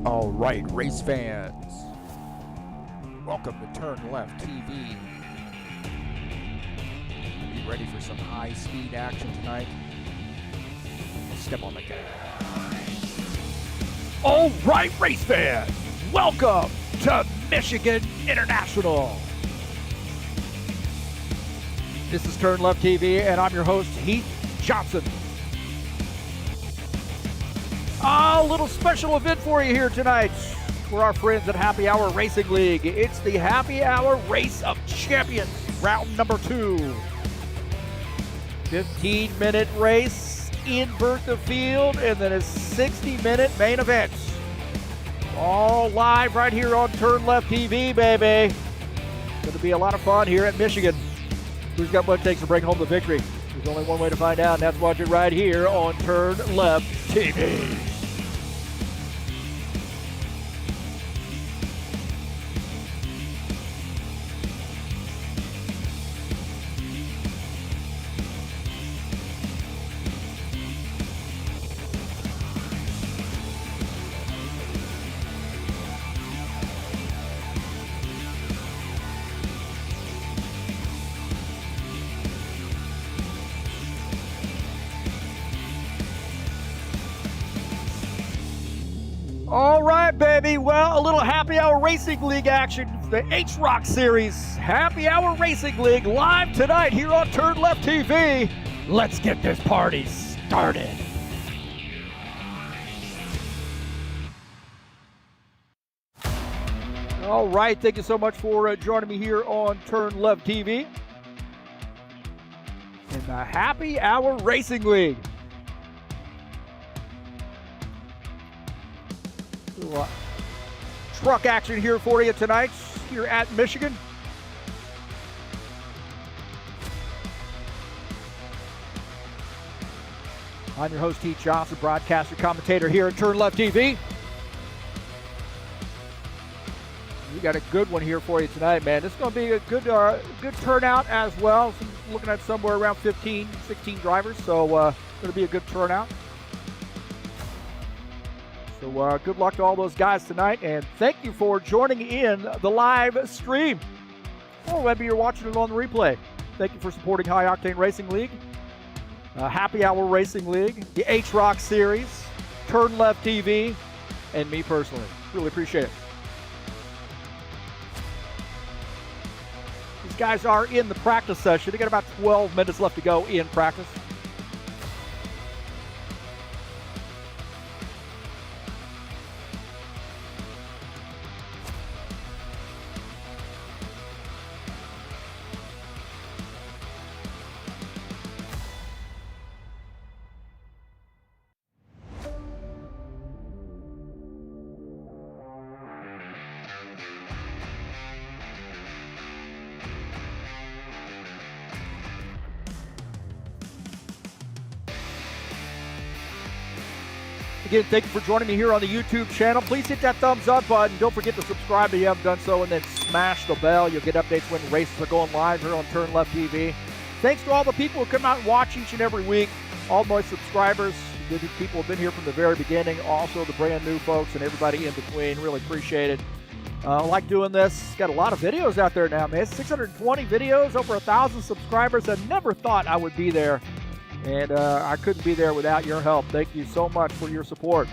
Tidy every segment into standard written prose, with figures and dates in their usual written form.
All right, race fans, welcome to TurnLeftTV. Be ready for some high-speed action tonight. Step on the gas. All right, race fans, welcome to Michigan International. This is TurnLeftTV, and I'm your host, Heath Johnson. A little special event for you here tonight for our friends at Happy Hour Racing League. It's the Happy Hour Race of Champions, round number 2. 15-minute race, invert the field, and then a 60-minute main event. All live right here on TurnLeftTV, baby. Going to be a lot of fun here at Michigan. Who's got what it takes to bring home the victory? There's only one way to find out, and that's watching right here on TurnLeftTV. All right, baby. Well, a little Happy Hour Racing League action. The HROC series, Happy Hour Racing League, live tonight here on TurnLeftTV. Let's get this party started. All right, thank you so much for joining me here on TurnLeftTV in the Happy Hour Racing League. Truck action here for you tonight here at Michigan. I'm your host, Heath Johnson, broadcaster, commentator here at TurnLeftTV. We got a good one here for you tonight, man. This is going to be a good turnout as well. So looking at somewhere around 15, 16 drivers, so going to be a good turnout. So good luck to all those guys tonight, and thank you for joining in the live stream. Or maybe you're watching it on the replay. Thank you for supporting High Octane Racing League, Happy Hour Racing League, the HROC Series, TurnLeftTV, and me personally. Really appreciate it. These guys are in the practice session. They got about 12 minutes left to go in practice. Again, thank you for joining me here on the YouTube channel. Please hit that thumbs up button. Don't forget to subscribe if you haven't done so, and then smash the bell. You'll get updates when races are going live here on TurnLeftTV. Thanks to all the people who come out and watch each and every week. All my subscribers, the people who have been here from the very beginning. Also the brand new folks and everybody in between. Really appreciate it. I like doing this. Got a lot of videos out there now, man. 620 videos, over 1,000 subscribers. I never thought I would be there. And I couldn't be there without your help. Thank you so much for your support.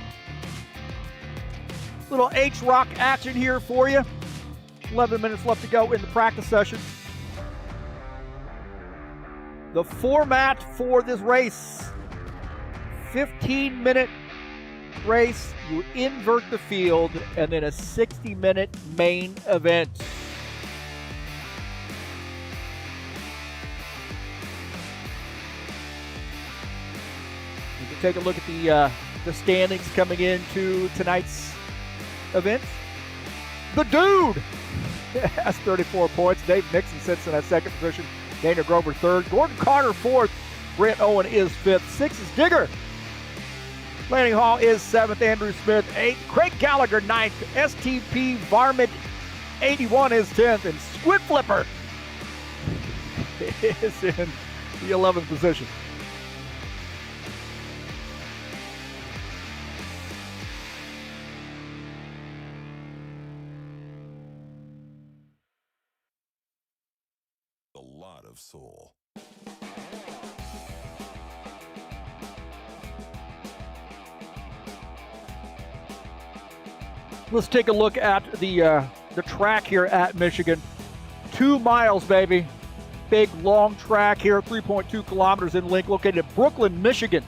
Little HROC action here for you. 11 minutes left to go in the practice session. The format for this race, 15-minute race. You invert the field, and then a 60-minute main event. Take a look at the standings coming into tonight's event. The Dude has 34 points. Dave Nixon sits in that second position. Dana Grover third. Gordon Carter fourth. Brent Owen is fifth. Sixth is Digger. Lanning Hall is seventh. Andrew Smith eighth. Craig Gallagher ninth. STP Varmint 81 is 10th. And Squid Flipper is in the 11th position. lot of soul. Let's take a look at the track here at Michigan. 2 miles, baby. Big, long track here, 3.2 kilometers in length, located in Brooklyn, Michigan.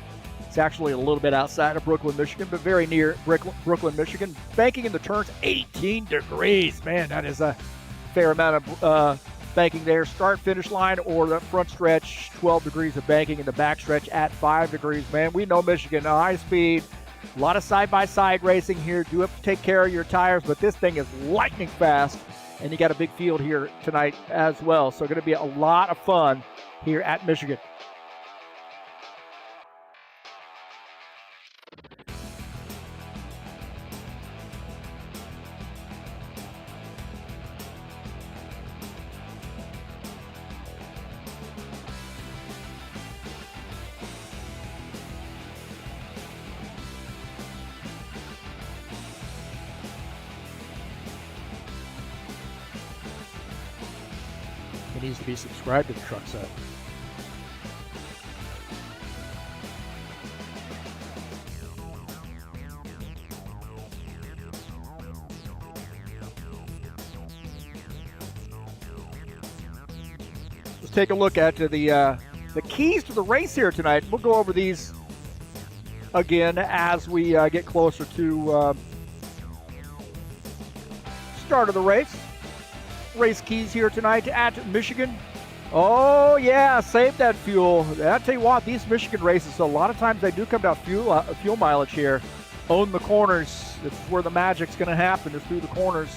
It's actually a little bit outside of Brooklyn, Michigan, but very near Brooklyn, Michigan. Banking in the turns, 18 degrees. Man, that is a fair amount of banking there. Start-finish line or the front stretch, 12 degrees of banking in the back stretch at 5 degrees. Man, we know Michigan, high speed, a lot of side-by-side racing here. Do have to take care of your tires, but this thing is lightning fast, and you got a big field here tonight as well. So going to be a lot of fun here at Michigan. He needs to be subscribed to the truck set. Let's take a look at the keys to the race here tonight. We'll go over these again as we get closer to start of the race. Race keys here tonight at Michigan. Oh yeah, save that fuel. I tell you what, these Michigan races, a lot of times they do come down fuel mileage here. Own the corners. This is where the magic's going to happen, is through the corners.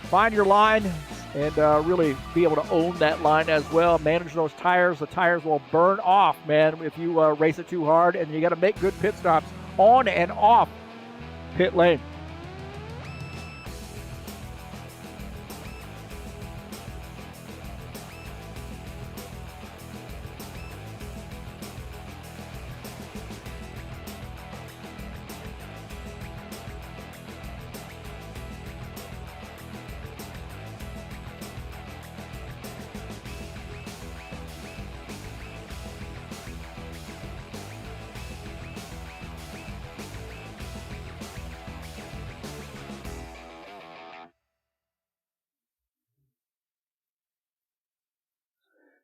Find your line and really be able to own that line as well. Manage those tires. The tires will burn off, man, if you race it too hard, and you got to make good pit stops on and off pit lane.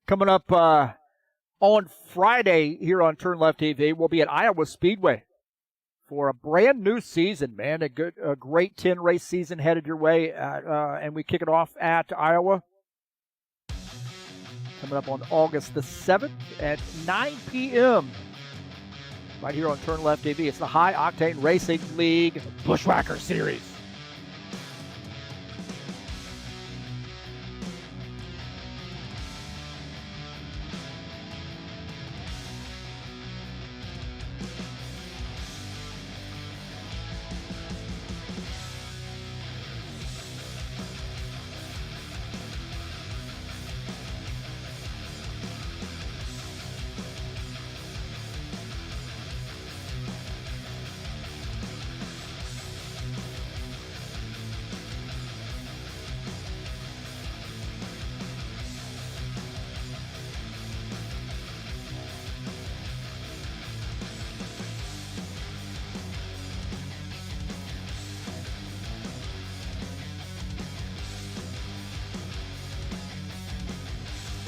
Coming up on Friday here on TurnLeftTV, we'll be at Iowa Speedway for a brand new season, man. A great 10-race season headed your way, and we kick it off at Iowa. Coming up on August the 7th at 9 p.m. right here on TurnLeftTV. It's the High Octane Racing League Bushwhacker Series.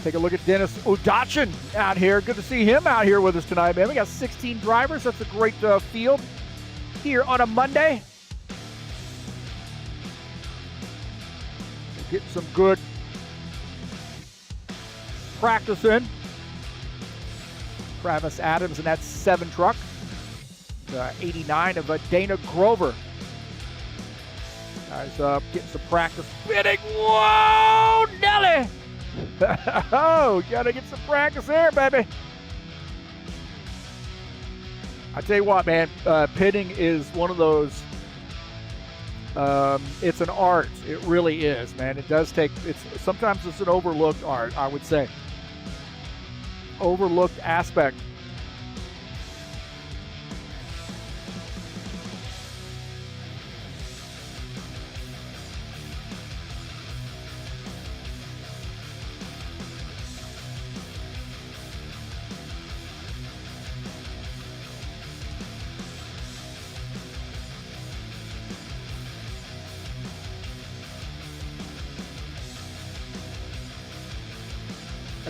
Take a look at Dennis Odachin out here. Good to see him out here with us tonight, man. We got 16 drivers. That's a great field here on a Monday. Getting some good practice in. Travis Adams in that 7 truck. 89 of Dana Grover. Guys getting some practice spinning. Whoa, Nelly! Oh, gotta get some practice there, baby. I tell you what, man, pitting is one of those, it's an art. It really is, man. It does take, sometimes it's an overlooked art, I would say. Overlooked aspect.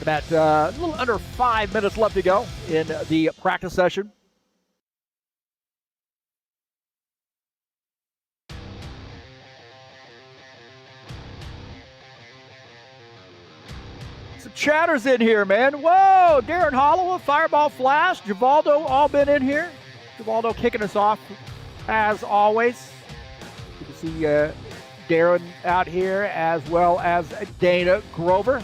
About a little under 5 minutes left to go in the practice session. Some chatters in here, man. Whoa, Darren Holloway, Fireball Flash, Givaldo all been in here. Givaldo kicking us off as always. You can see Darren out here as well as Dana Grover.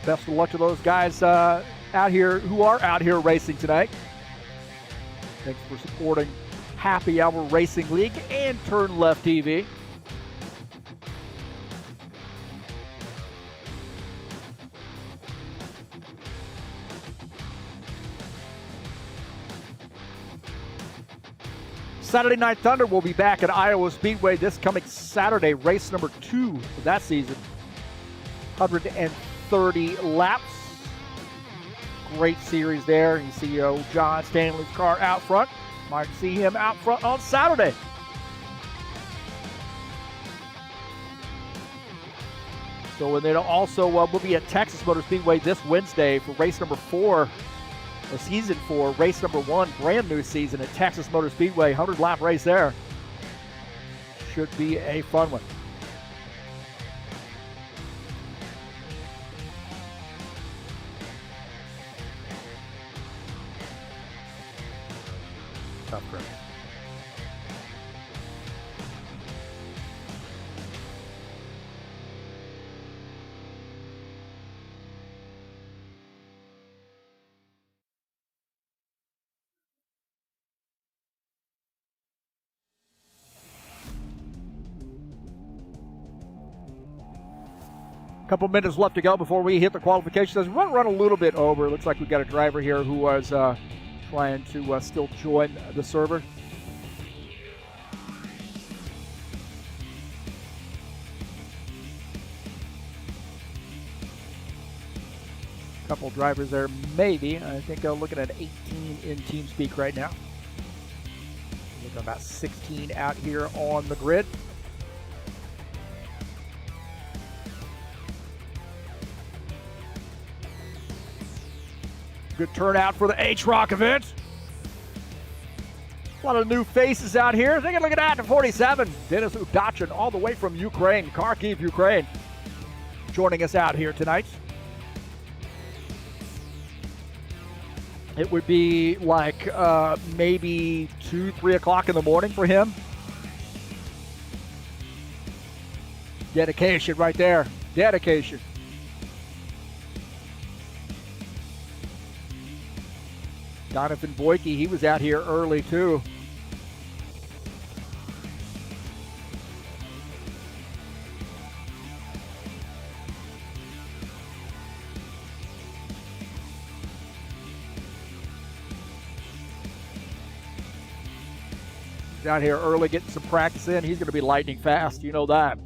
Best of luck to those guys out here who are out here racing tonight. Thanks for supporting Happy Hour Racing League and TurnLeftTV. Saturday Night Thunder will be back at Iowa Speedway this coming Saturday, race number 2 of that season. 130 laps. Great series there. You see John Stanley's car out front. Might see him out front on Saturday. So, and then also we'll be at Texas Motor Speedway this Wednesday for race number 4, or season 4, race number 1, brand new season at Texas Motor Speedway, 100-lap race there. Should be a fun one. Tough race. Couple minutes left to go before we hit the qualification session. We're going to run a little bit over. It looks like we've got a driver here who was trying to still join the server. Couple drivers there, maybe. I think looking at 18 in TeamSpeak right now. Looking at about 16 out here on the grid. Good turnout for the HROC event. A lot of new faces out here. Take a look at that, at 47. Denis Udachin, all the way from Ukraine, Kharkiv, Ukraine, joining us out here tonight. It would be like maybe 2, 3 o'clock in the morning for him. Dedication right there. Dedication. Donovan Boyke, he was out here early too. He's out here early getting some practice in. He's going to be lightning fast, you know that.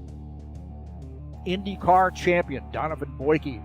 IndyCar champion, Donovan Boyke.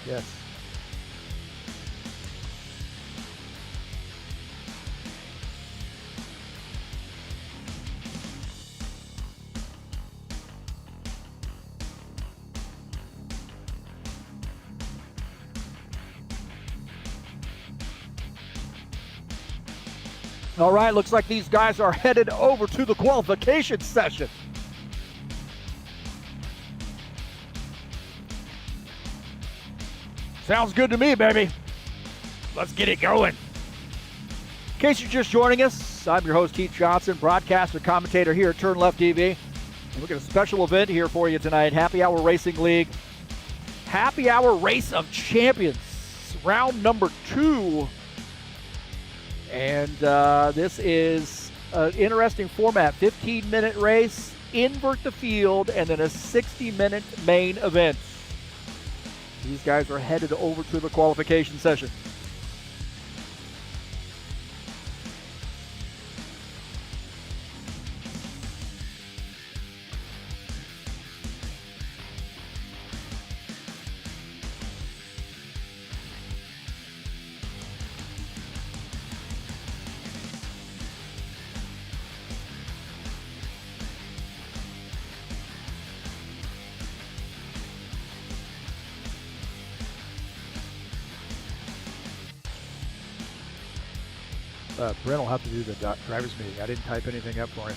Yes. All right, looks like these guys are headed over to the qualification session. Sounds good to me, baby. Let's get it going. In case you're just joining us, I'm your host, Heath Johnson, broadcaster, commentator here at TurnLeftTV. And we've got a special event here for you tonight, Happy Hour Racing League. Happy Hour Race of Champions, round number 2. And this is an interesting format, 15-minute race, invert the field, and then a 60-minute main event. These guys are headed over to the qualification session. Brent will have to do the driver's meeting. I didn't type anything up for him.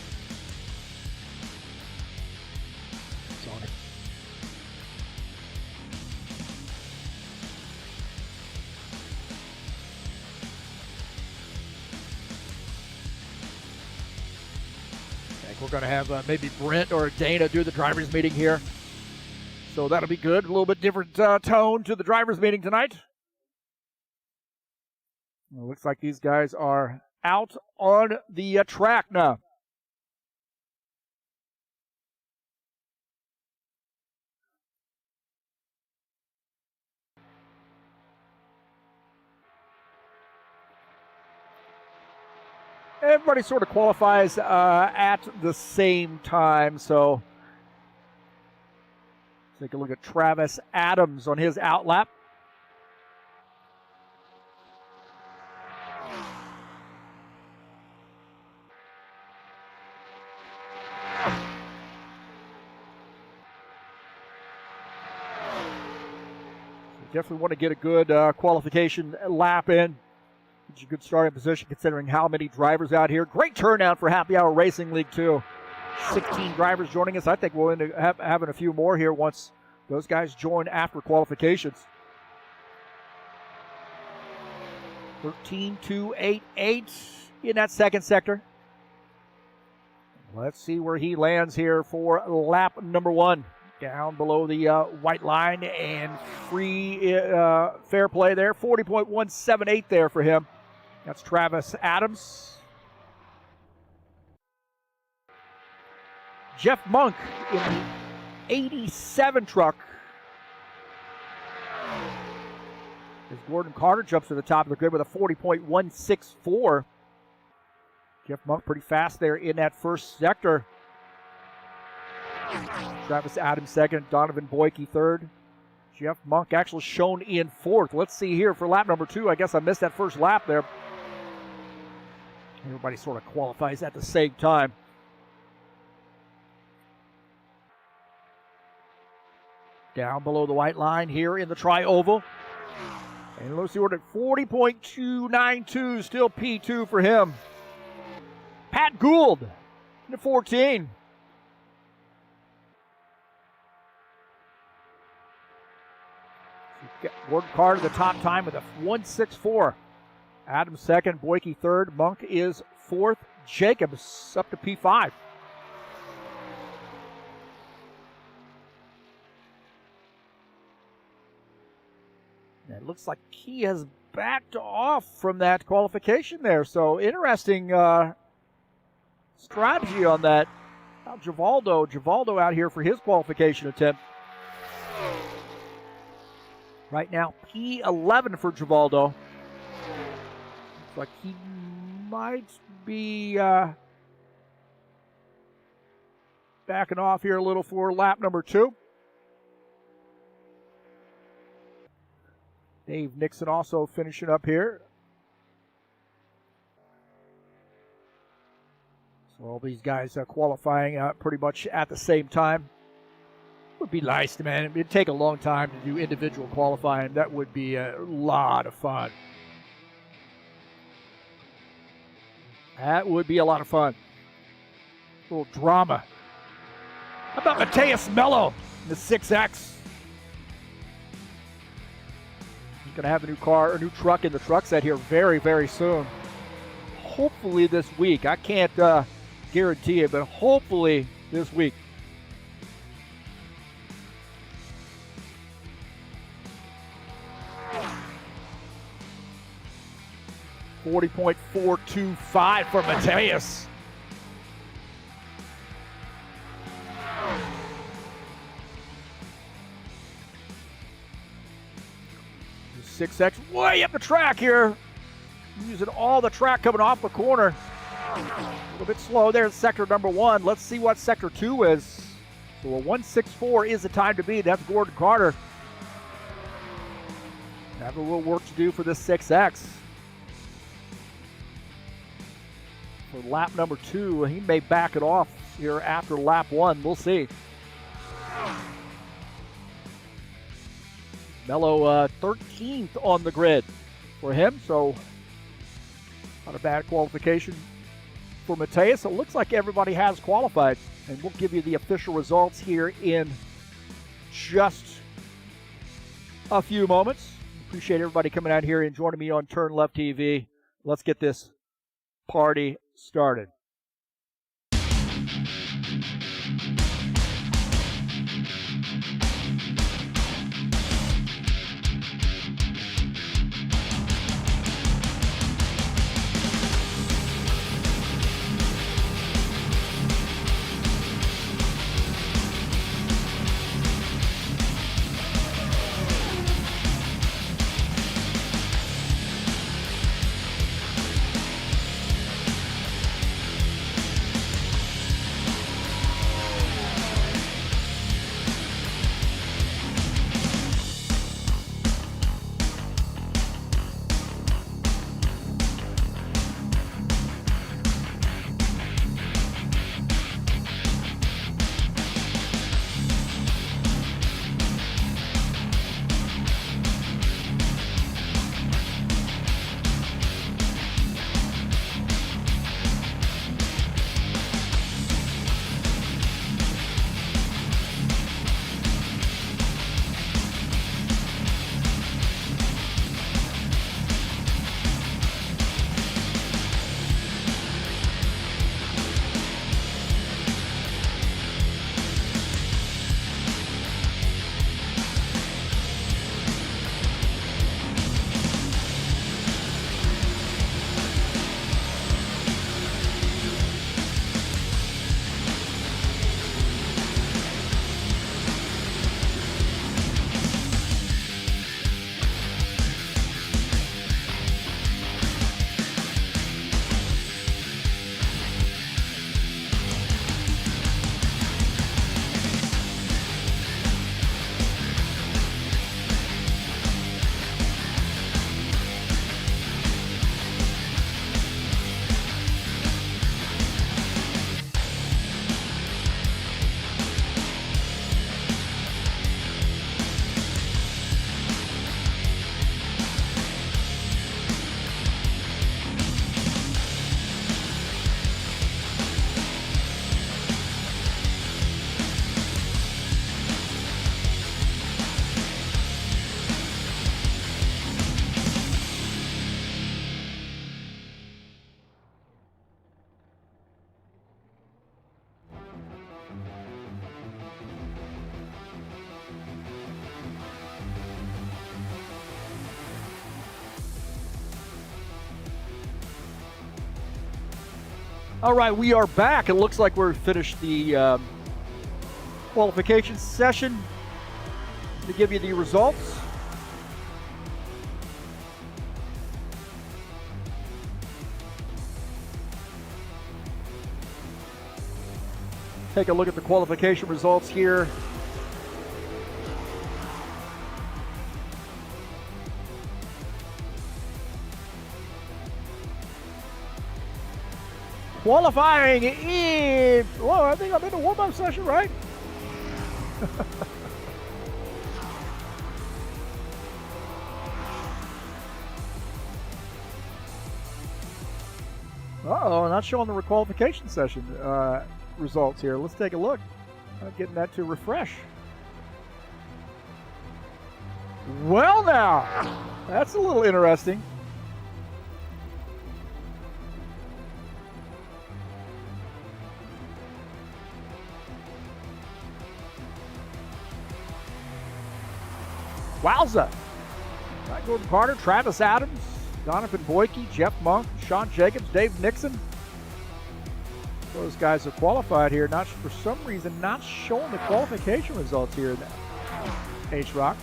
Sorry. I think we're going to have maybe Brent or Dana do the driver's meeting here. So that'll be good. A little bit different tone to the driver's meeting tonight. It looks like these guys are out on the track now. Everybody sort of qualifies at the same time, so let's take a look at Travis Adams on his out lap. Definitely want to get a good qualification lap in. It's a good starting position considering how many drivers out here. Great turnout for Happy Hour Racing League, too. 16 drivers joining us. I think we'll end up having a few more here once those guys join after qualifications. 13.288 in that second sector. Let's see where he lands here for lap number 1. Down below the white line and free fair play there. 40.178 there for him. That's Travis Adams. Jeff Monk in the 87 truck. As Gordon Carter jumps to the top of the grid with a 40.164. Jeff Monk pretty fast there in that first sector. Travis Adams second, Donovan Boyke third. Jeff Monk actually shown in fourth. Let's see here for lap number 2. I guess I missed that first lap there. Everybody sort of qualifies at the same time. Down below the white line here in the tri-oval. And let's see what at 40.292, still P2 for him. Pat Gould in the 14. Gordon Carter the top time with a 1.64. Adams second, Boyke third, Monk is fourth, Jacobs up to P5. And it looks like he has backed off from that qualification there, so interesting strategy on that. Now Givaldo out here for his qualification attempt. Right now, P11 for Givaldo. Looks like he might be backing off here a little for lap number 2. Dave Nixon also finishing up here. So all these guys qualifying pretty much at the same time. Would be nice, man. It'd take a long time to do individual qualifying. That would be a lot of fun. That would be a lot of fun. A little drama. How about Mateus Mello in the 6X? Going to have a new car, a new truck in the truck set here very, very soon. Hopefully this week. I can't guarantee it, but hopefully this week. .425 for Mateus. The 6X way up the track here. Using all the track coming off the corner. A little bit slow there in sector number 1. Let's see what sector 2 is. So a 1:64 is the time to beat. That's Gordon Carter. Have a little work to do for this 6X. For lap number 2, he may back it off here after lap 1. We'll see. Mello 13th on the grid for him, so not a bad qualification for Mateus. It looks like everybody has qualified, and we'll give you the official results here in just a few moments. Appreciate everybody coming out here and joining me on TurnLeft TV. Let's get this party started. All right, we are back. It looks like we're finished the qualification session to give you the results. Take a look at the qualification results here. Qualifying in, well, I think I'm in the warm-up session, right? Uh-oh, not showing the requalification session results here. Let's take a look. Not getting that to refresh. Well now. That's a little interesting. Wowza. Gordon Carter, Travis Adams, Donovan Boyke, Jeff Monk, Sean Jacobs, Dave Nixon. Those guys are qualified here. Not for some reason, not showing the qualification results here in HROC.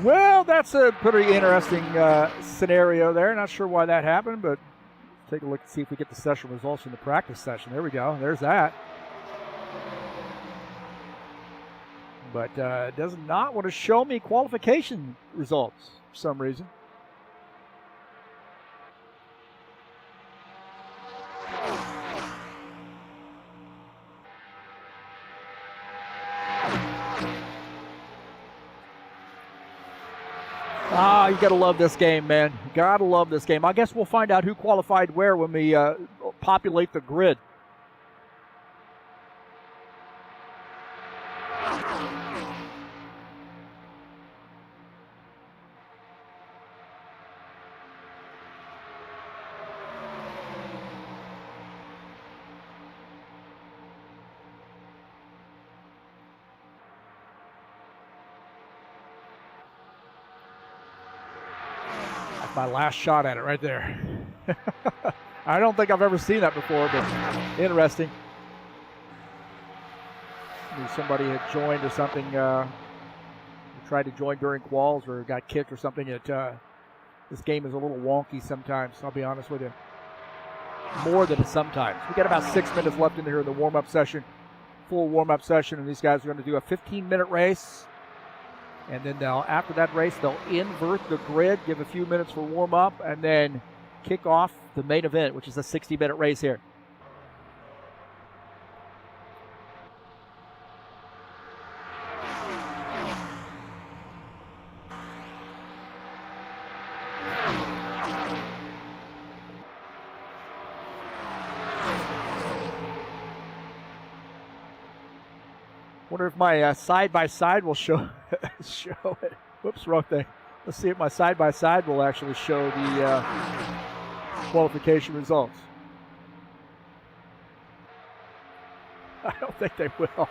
Well, that's a pretty interesting scenario there. Not sure why that happened, but take a look and see if we get the session results from the practice session. There we go. There's that. But it does not want to show me qualification results for some reason. Ah, you got to love this game, man. You got to love this game. I guess we'll find out who qualified where when we populate the grid. My last shot at it right there. I don't think I've ever seen that before, but interesting. Maybe somebody had joined or something, tried to join during quals or got kicked or something. This game is a little wonky sometimes, I'll be honest with you. More than sometimes. We got about 6 minutes left in here in the warm-up session, full warm-up session, and these guys are going to do a 15-minute race. And then after that race, they'll invert the grid, give a few minutes for warm-up, and then kick off the main event, which is a 60-minute race here. Wonder if my side-by-side will show it. Whoops, wrong thing. Let's see if my side-by-side will actually show the qualification results. I don't think they will.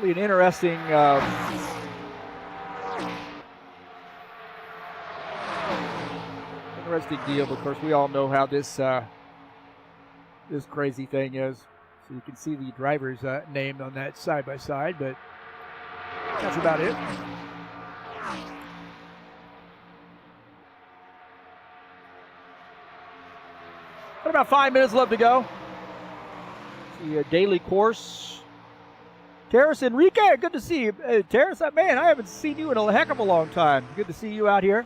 Really an interesting deal. But of course, we all know how this this crazy thing is. So you can see the driver's name on that side by side, but that's about it. Got about 5 minutes left to go. The daily course. Terrace Enrique, good to see you. Terrace, man, I haven't seen you in a heck of a long time. Good to see you out here,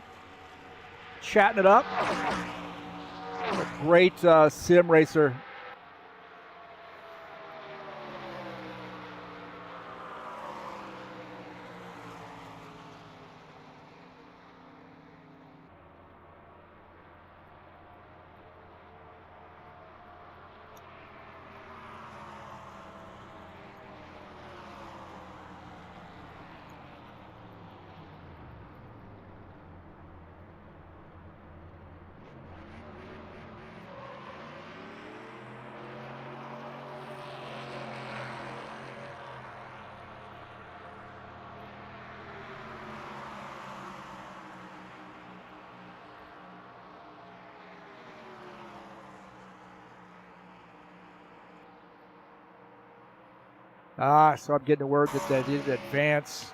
chatting it up. A great sim racer. So I'm getting the word that they did advance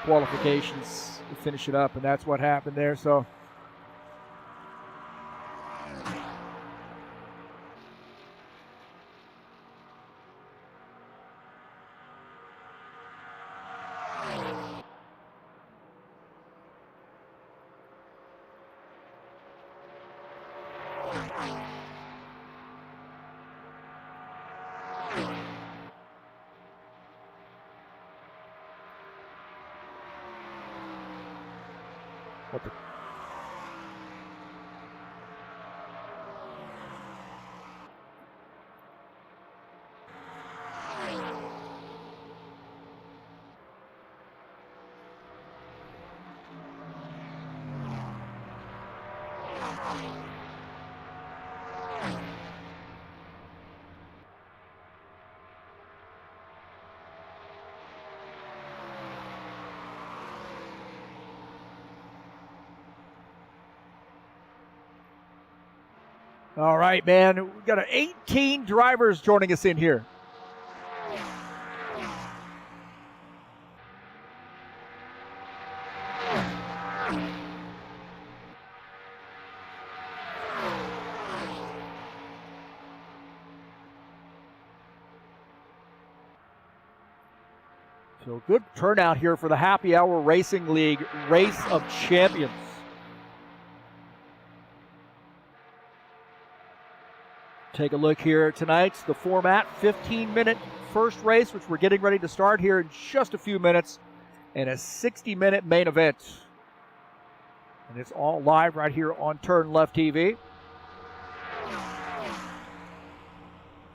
qualifications to finish it up, and that's what happened there. So what the All right, man. We've got 18 drivers joining us in here. So good turnout here for the Happy Hour Racing League Race of Champions. Take a look here tonight. The format, 15-minute first race, which we're getting ready to start here in just a few minutes, and a 60-minute main event. And it's all live right here on TurnLeftTV.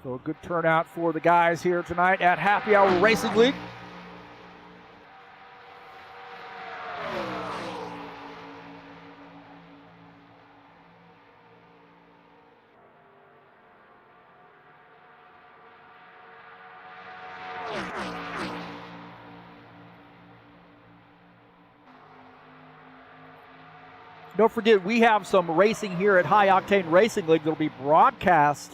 So a good turnout for the guys here tonight at Happy Hour Racing League. Don't forget, we have some racing here at High Octane Racing League that will be broadcast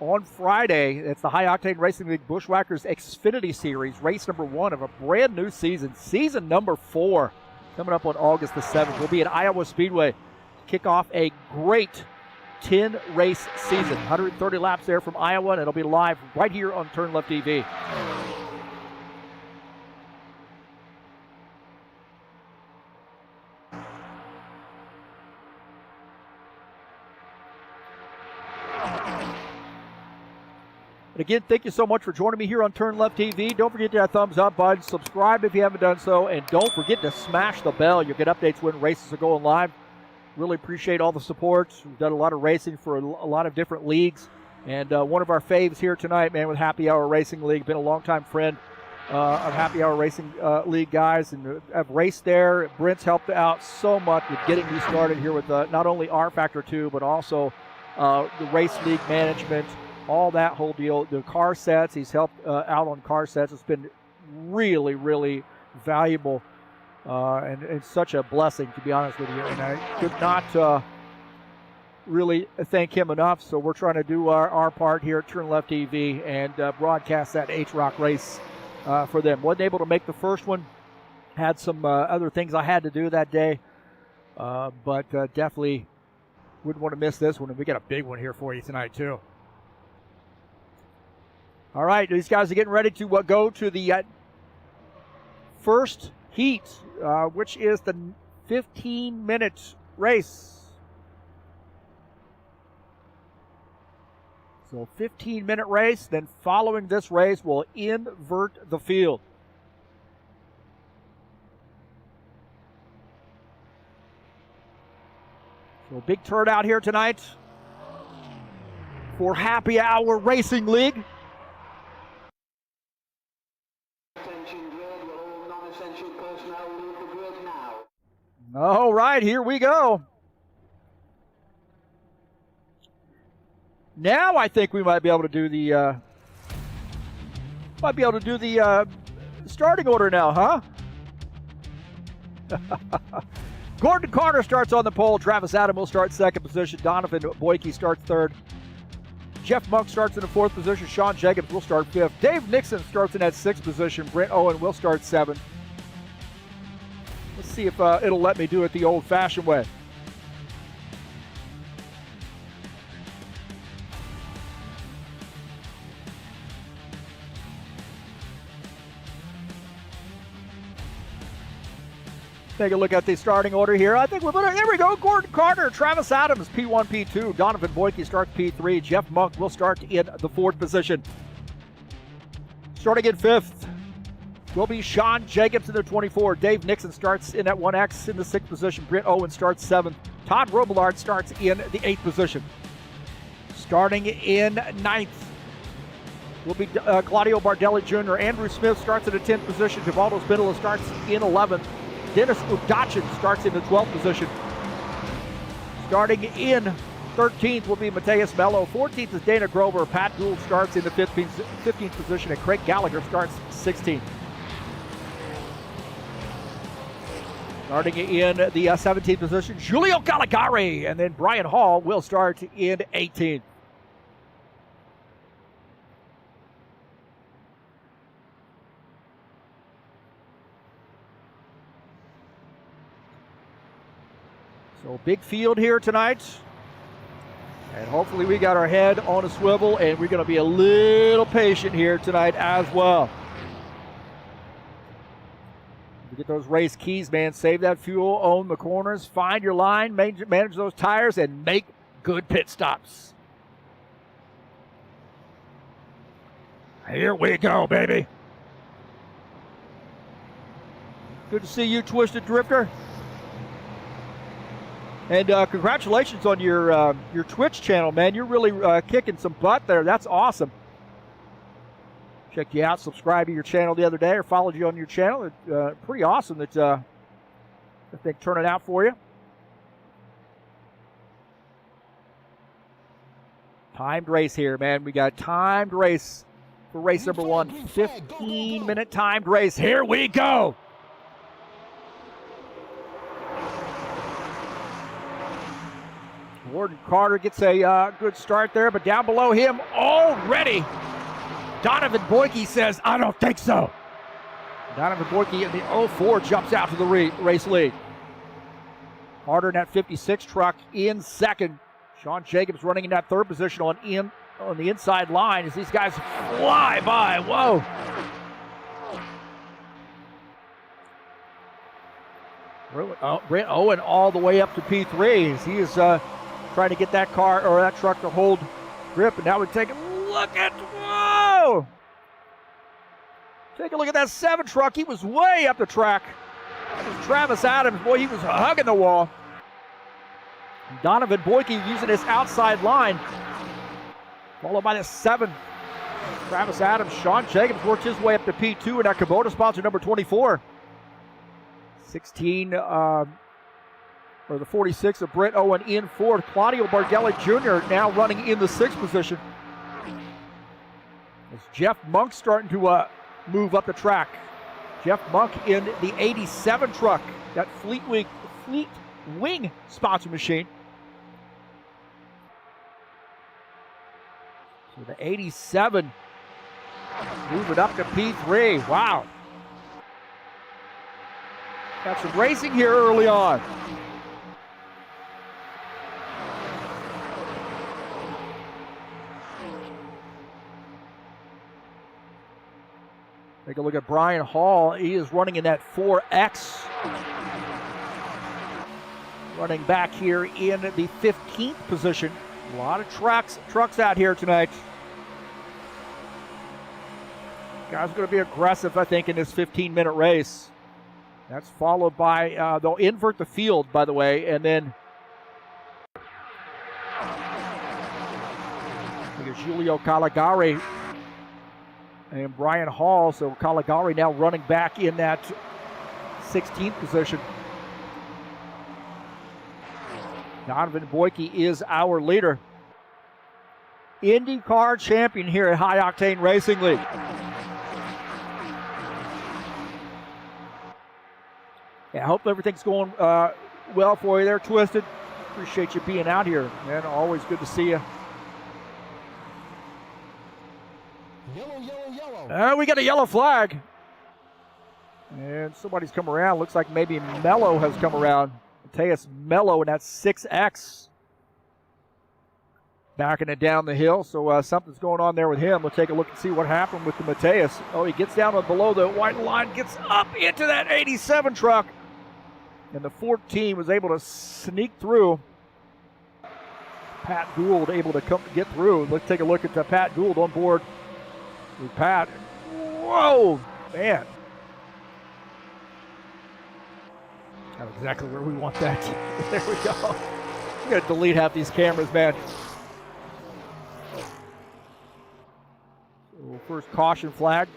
on Friday. It's the High Octane Racing League Bushwhackers Xfinity Series, race number 1 of a brand new season, season number 4, coming up on August the 7th. We'll be at Iowa Speedway to kick off a great 10-race season. 130 laps there from Iowa, and it'll be live right here on TurnLeftTV. And again, thank you so much for joining me here on TurnLeftTV. Don't forget to hit that thumbs up button, subscribe if you haven't done so, and don't forget to smash the bell. You'll get updates when races are going live. Really appreciate all the support. We've done a lot of racing for a lot of different leagues. And one of our faves here tonight, man, with Happy Hour Racing League, been a longtime friend of Happy Hour Racing League guys, and I've raced there. Brent's helped out so much with getting me started here with not only rFactor 2, but also the race league management, all that whole deal. The car sets, he's helped out on car sets. It's been really, really valuable and it's such a blessing, to be honest with you. And I could not really thank him enough. So we're trying to do our part here at TurnLeftTV and broadcast that HROC race for them. Wasn't able to make the first one. Had some other things I had to do that day. But definitely wouldn't want to miss this one. And we got a big one here for you tonight, too. All right, these guys are getting ready to go to the first heat, which is the 15-minute race. So 15-minute race, then following this race, we'll invert the field. So big turnout here tonight for Happy Hour Racing League. All right, here we go. Now I think we might be able to do the starting order now, huh? Gordon Carter starts on the pole. Travis Adam will start second position. Donovan Boyke starts third. Jeff Monk starts in the 4th position. Sean Jacobs will start 5th. Dave Nixon starts in that 6th position. Brent Owen will start 7th. Let's see if it'll let me do it the old-fashioned way. Take a look at the starting order here. I think we're going to, there we go, Gordon Carter, Travis Adams, P1, P2. Donovan Boyke starts P3. Jeff Monk will start in the 4th position. Starting in 5th will be Sean Jacobs in the 24. Dave Nixon starts in that 1X in the 6th position. Brent Owen starts 7th. Todd Robillard starts in the 8th position. Starting in 9th will be Claudio Bardelli Jr. Andrew Smith starts in the 10th position. Givaldo Spindola starts in 11th. Dennis Udachin starts in the 12th position. Starting in 13th will be Mateus Mello. 14th is Dana Grover. Pat Gould starts in the 15th position, and Craig Gallagher starts 16th. Starting in the 17th position, Giulio Caligari, and then Brian Hall will start in 18th. So big field here tonight, and hopefully we got our head on a swivel, and we're going to be a little patient here tonight as well. You get those race keys, man. Save that fuel, own the corners, find your line, manage those tires, and make good pit stops. Here we go, baby. Good to see you, Twisted Drifter. And congratulations on your Twitch channel, man. You're really kicking some butt there. That's awesome. Checked you out, subscribed to your channel the other day, or followed you on your channel. It's pretty awesome that I think turning out for you. Timed race here, man. We got timed race for race number 1. 15-minute timed race. Here we go. Gordon Carter gets a good start there, but down below him already, Donovan Boyke says, I don't think so. Donovan Boyke in the 04 jumps out to the race lead. Carter in that 56 truck in 2nd. Sean Jacobs running in that 3rd position on the inside line as these guys fly by. Whoa. Brent Owen all the way up to P3 as he is trying to get that car or that truck to hold grip. And now we take a look at, whoa! Take a look at that 7 truck. He was way up the track. That was Travis Adams. Boy, he was hugging the wall. Donovan Boyke using this outside line. Followed by the 7. Travis Adams. Sean Jacobs worked his way up to P2 in that Kubota sponsor number 24. 16, or the 46 of Brent Owen in 4th. Claudio Bardelli Jr. now running in the 6th position. As Jeff Monk starting to move up the track. Jeff Monk in the 87 truck, that Fleet Wing sponsor machine. So the 87 moving up to P3. Wow. Got some racing here early on. Take a look at Brian Hall. He is running in that 4X. Running back here in the 15th position. A lot of trucks out here tonight. Guys are going to be aggressive, I think, in this 15-minute race. That's followed by, they'll invert the field, by the way, and then look at Giulio Caligari and Brian Hall. So Caligari now running back in that 16th position. Donovan Boyke is our leader. IndyCar champion here at High Octane Racing League. Yeah, I hope everything's going well for you there, Twisted. Appreciate you being out here, man. Always good to see you. We got a yellow flag. And somebody's come around. Looks like maybe Mello has come around. Mateus Mello, and that's 6X. Backing it down the hill, so something's going on there with him. We'll take a look and see what happened with the Mateus. Oh, he gets down below the white line, gets up into that 87 truck. And the 14 was able to sneak through. Pat Gould able to get through. Let's take a look at Pat Gould on board with Pat. Whoa, man. Not exactly where we want that. There we go. I'm going to delete half these cameras, man. So first caution flag.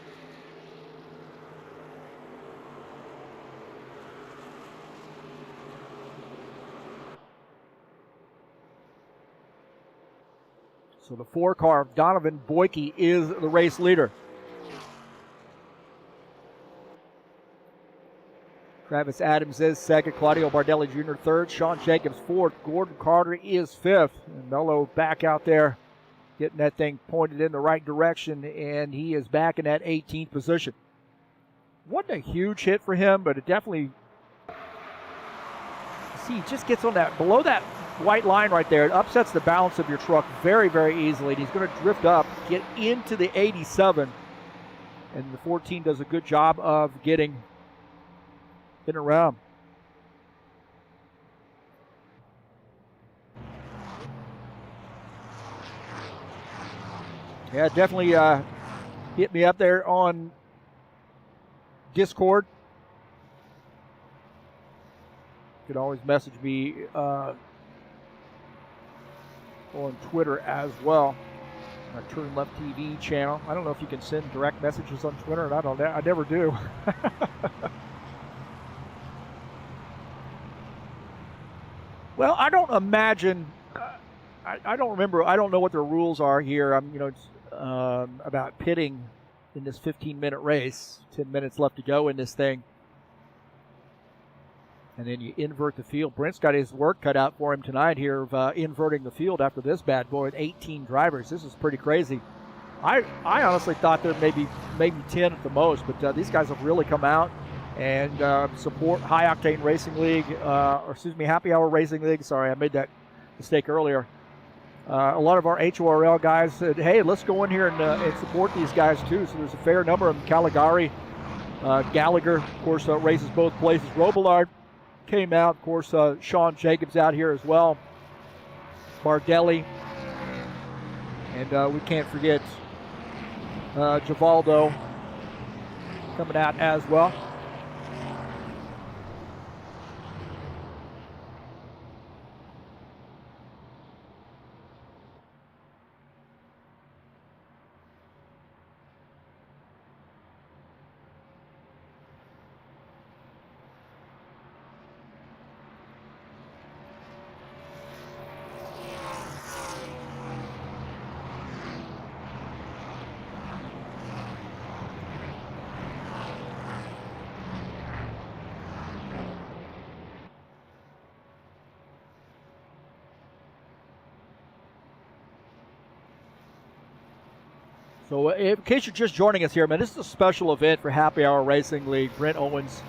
So the 4 car of Donovan Boyke is the race leader. Travis Adams is second, Claudio Bardelli Jr. third, Sean Jacobs fourth, Gordon Carter is fifth. And Mello back out there getting that thing pointed in the right direction, and he is back in that 18th position. Wasn't a huge hit for him, but it definitely, see, he just gets on that, below that white line right there. It upsets the balance of your truck very, very easily, and he's going to drift up, get into the 87, and the 14 does a good job of getting around. Yeah, definitely hit me up there on Discord. You can always message me on Twitter as well. Our TurnLeftTV channel. I don't know if you can send direct messages on Twitter, and I never do. Well, I don't imagine. I don't remember. I don't know what the rules are here. It's about pitting in this 15-minute race. 10 minutes left to go in this thing, and then you invert the field. Brent's got his work cut out for him tonight here of inverting the field after this bad boy with 18 drivers. This is pretty crazy. I honestly thought there maybe 10 at the most, but these guys have really come out and support High Octane Racing League, Happy Hour Racing League. Sorry, I made that mistake earlier. A lot of our HROL guys said, hey, let's go in here and support these guys too. So there's a fair number of them. Caligari, Gallagher, of course, races both places. Robillard came out. Of course, Sean Jacobs out here as well. Bardelli. And we can't forget Givaldo coming out as well. So in case you're just joining us here, man, this is a special event for Happy Hour Racing League. Brent Owens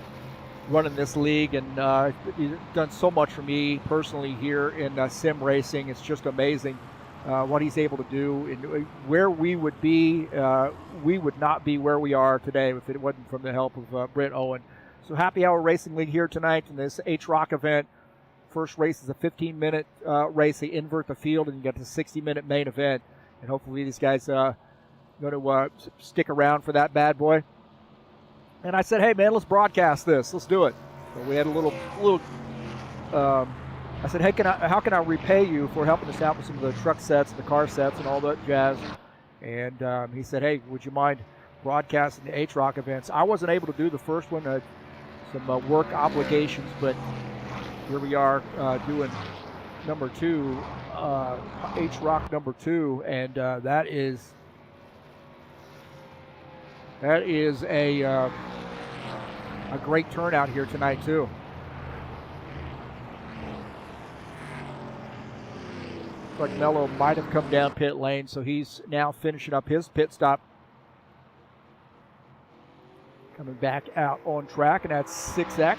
running this league, and he's done so much for me personally here in sim racing. It's just amazing what he's able to do. And where we would be, we would not be where we are today if it wasn't from the help of Brent Owen. So Happy Hour Racing League here tonight in this HROC event. First race is a 15-minute race. They invert the field, and you get the 60-minute main event. And hopefully these guys going to stick around for that bad boy. And I said, hey, man, let's broadcast this. Let's do it. So we had a little I said, hey, how can I repay you for helping us out with some of the truck sets, the car sets, and all that jazz? And he said, hey, would you mind broadcasting the HROC events? I wasn't able to do the first one, some work obligations, but here we are doing number 2, HROC number 2, and that is a great turnout here tonight too. Looks like Mello might have come down pit lane, so he's now finishing up his pit stop. Coming back out on track, and that's 6X.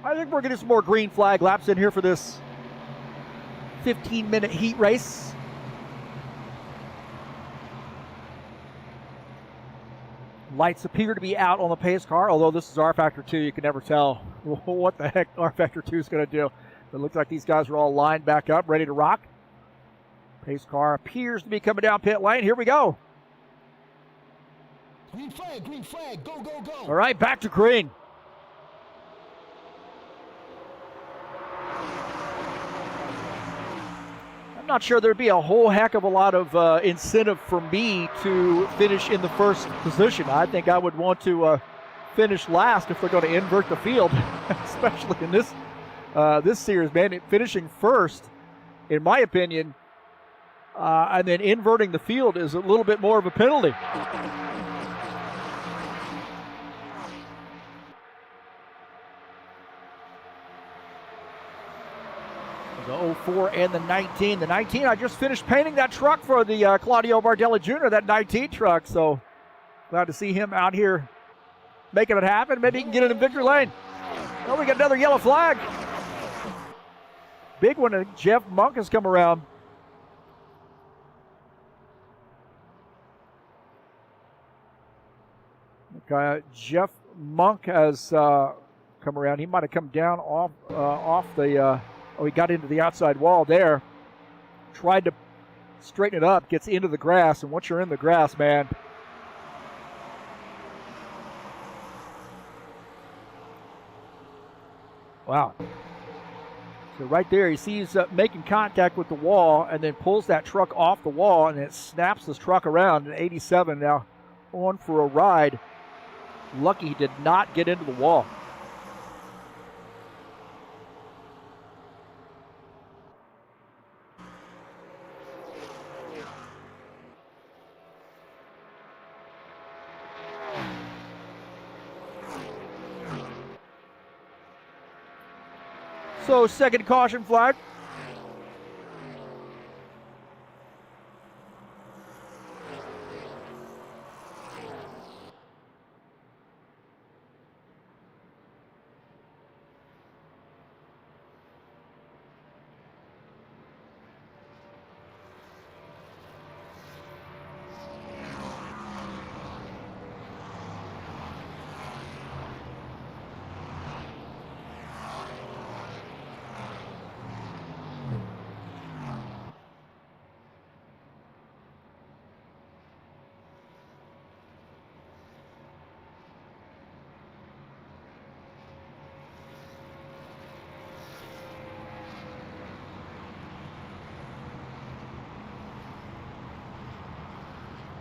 I think we're getting some more green flag laps in here for this 15-minute heat race. Lights appear to be out on the pace car, although this is rFactor 2. You can never tell what the heck rFactor 2 is going to do. It looks like these guys are all lined back up, ready to rock. Pace car appears to be coming down pit lane. Here we go. Green flag, go, go, go. All right, back to green. I'm not sure there'd be a whole heck of a lot of incentive for me to finish in the first position. I think I would want to finish last if they're going to invert the field, especially in this series, man. Finishing first, in my opinion, and then inverting the field is a little bit more of a penalty. The 04 and the 19. The 19, I just finished painting that truck for the Claudio Bardelli Jr., that 19 truck. So glad to see him out here making it happen. Maybe he can get it in victory lane. Oh, we got another yellow flag. Big one, and Jeff Monk has come around. Okay, Jeff Monk has come around. He might have come down off the... Oh, he got into the outside wall there. Tried to straighten it up, gets into the grass, and once you're in the grass, man. Wow. So right there, he sees making contact with the wall and then pulls that truck off the wall, and it snaps this truck around. And 87 now on for a ride. Lucky he did not get into the wall. So second caution flag.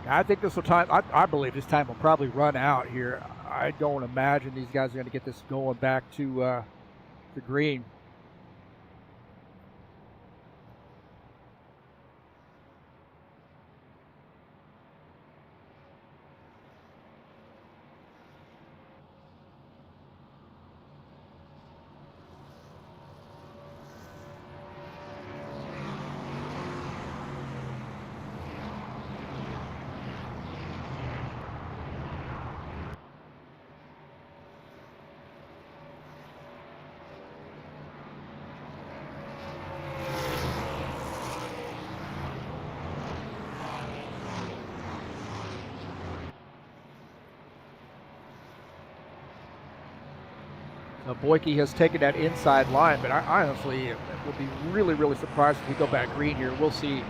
I think this will time. I believe this time will probably run out here. I don't imagine these guys are going to get this going back to the green. Boyke has taken that inside line, but I honestly would be really, really surprised if we go back green here. We'll see.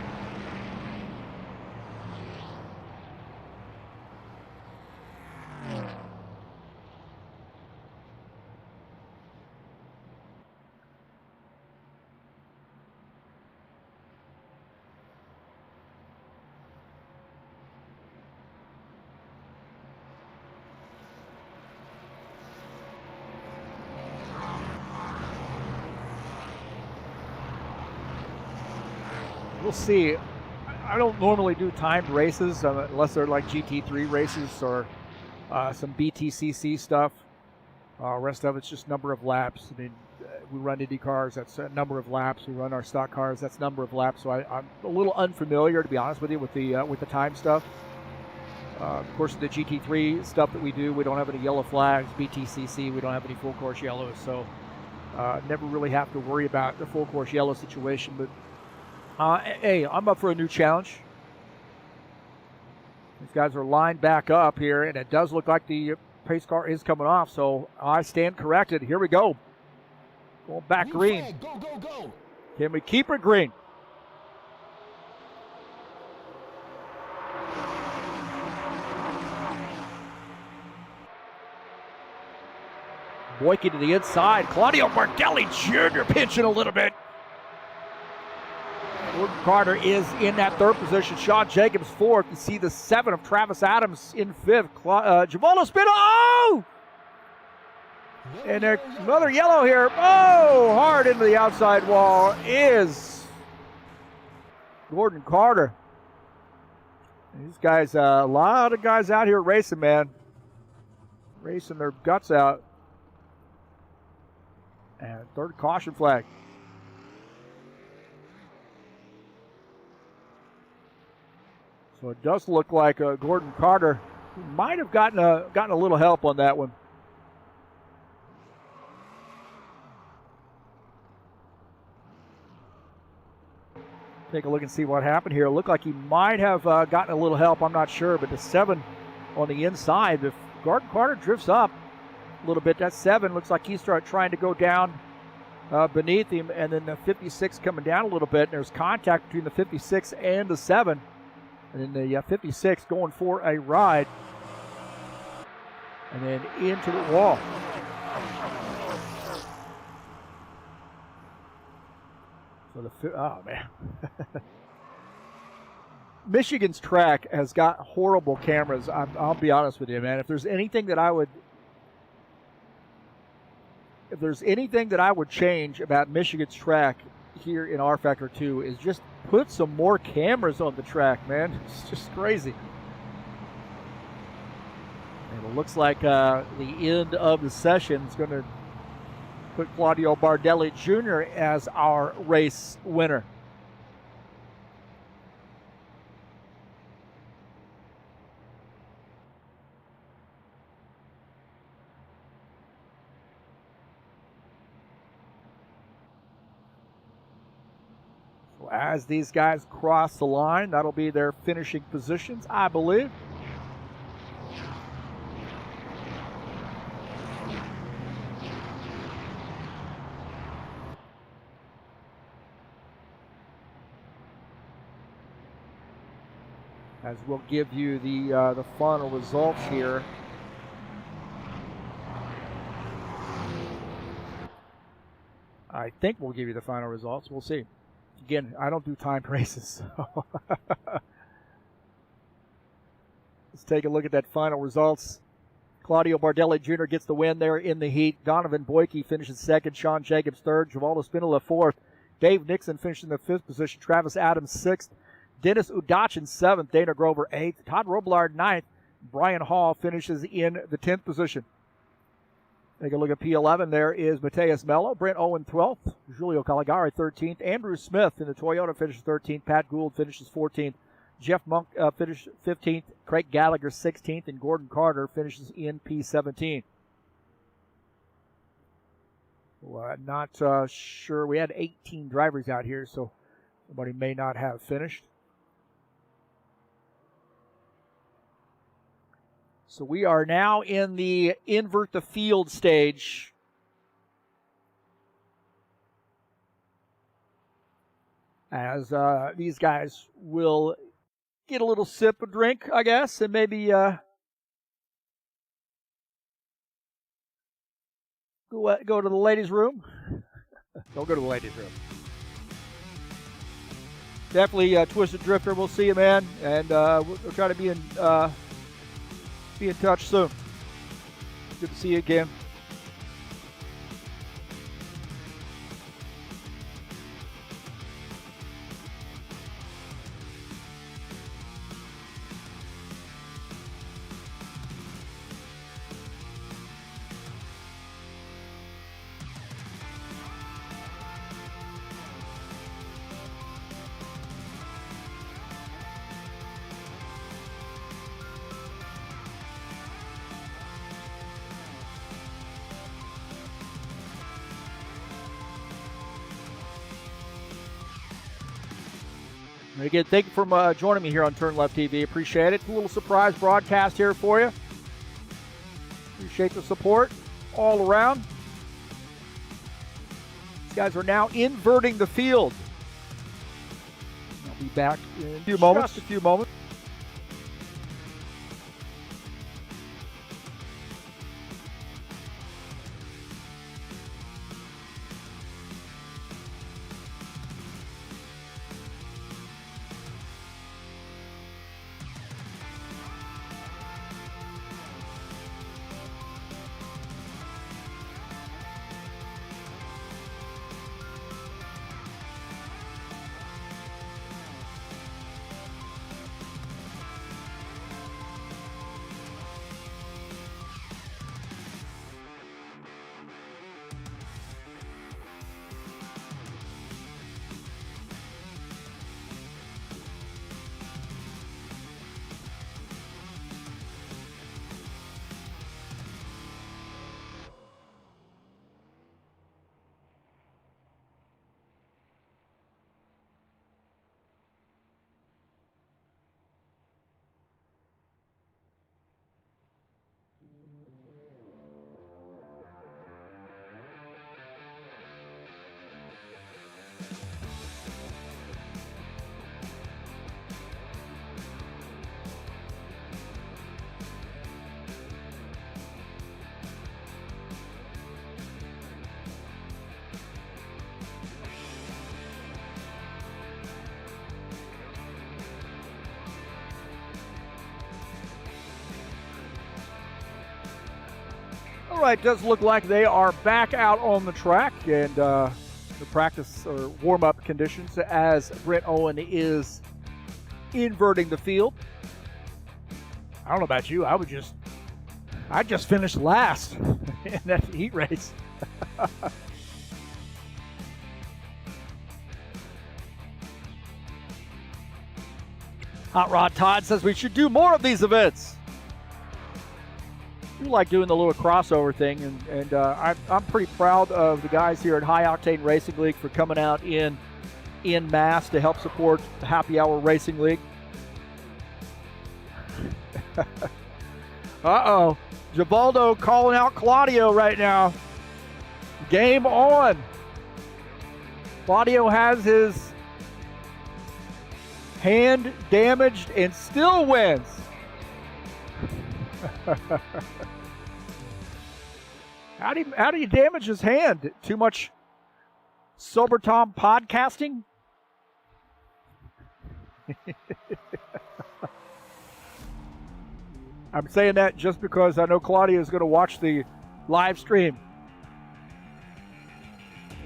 we'll see. I don't normally do timed races unless they're like GT3 races or some BTCC stuff. Rest of it's just number of laps. I mean, we run Indy cars, that's a number of laps. We run our stock cars, that's number of laps. So I'm a little unfamiliar, to be honest with you, with the time stuff. Of course, the GT3 stuff that we do, we don't have any yellow flags. BTCC, we don't have any full course yellows. So never really have to worry about the full course yellow situation. But hey, I'm up for a new challenge. These guys are lined back up here, and it does look like the pace car is coming off, so I stand corrected. Here we go. Going back green. Flag, go, go, go. Can we keep it green? Boykin to the inside. Claudio Bardelli Jr. pinching a little bit. Gordon Carter is in that third position. Sean Jacobs fourth. You see the 7 of Travis Adams in fifth. Giovanni Spino. Oh! And another yellow here. Oh! Hard into the outside wall is Gordon Carter. These guys, a lot of guys out here racing, man. Racing their guts out. And third caution flag. So it does look like Gordon Carter might have gotten a little help on that one. Take a look and see what happened here. It looked like he might have gotten a little help. I'm not sure, but the 7 on the inside, if Gordon Carter drifts up a little bit, that 7 looks like he's trying to go down beneath him, and then the 56 coming down a little bit, and there's contact between the 56 and the 7. And then the 56 going for a ride. And then into the wall. So oh man. Michigan's track has got horrible cameras. I'll be honest with you, man. If there's anything that I would change about Michigan's track here in rFactor 2 is just put some more cameras on the track, man. It's just crazy. And it looks like the end of the session is going to put Claudio Bardelli Jr. as our race winner. As these guys cross the line, that'll be their finishing positions, I believe. As we'll give you the final results here. I think we'll give you the final results. We'll see. Again, I don't do timed races. So let's take a look at that final results. Claudio Bardelli Jr. gets the win there in the heat. Donovan Boyke finishes second. Sean Jacobs third. Givaldo Spinola fourth. Dave Nixon finished in the fifth position. Travis Adams sixth. Dennis Udachin seventh. Dana Grover eighth. Todd Roblard ninth. Brian Hall finishes in the 10th position. Take a look at P11. There is Mateus Mello. Brent Owen 12th. Julio Caligari 13th. Andrew Smith in the Toyota finishes 13th. Pat Gould finishes 14th. Jeff Monk finished 15th. Craig Gallagher 16th. And Gordon Carter finishes in P17. Well, not sure. We had 18 drivers out here, so somebody may not have finished. So we are now in the invert the field stage. As these guys will get a little sip of drink, I guess, and maybe go to the ladies' room. Don't go to the ladies' room. Definitely Twisted Drifter. We'll see you, man, and we'll try to be in touch soon. Good to see you again. Again, thank you for joining me here on TurnLeftTV. Appreciate it. A little surprise broadcast here for you. Appreciate the support all around. These guys are now inverting the field. I'll be back in a few moments. All right, does look like they are back out on the track and the practice or warm-up conditions as Brent Owen is inverting the field. I don't know about you, I just finished last in that heat race. Hot Rod Todd says we should do more of these events. I do like doing the little crossover thing, and I'm pretty proud of the guys here at High Octane Racing League for coming out in mass to help support the Happy Hour Racing League. Uh-oh. Givaldo calling out Claudio right now. Game on. Claudio has his hand damaged and still wins. How do you damage his hand? Too much Sober Tom podcasting? I'm saying that just because I know Claudia is going to watch the live stream.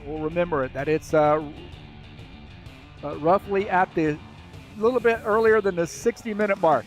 We'll remember it, that it's roughly at the little bit earlier than the 60-minute mark.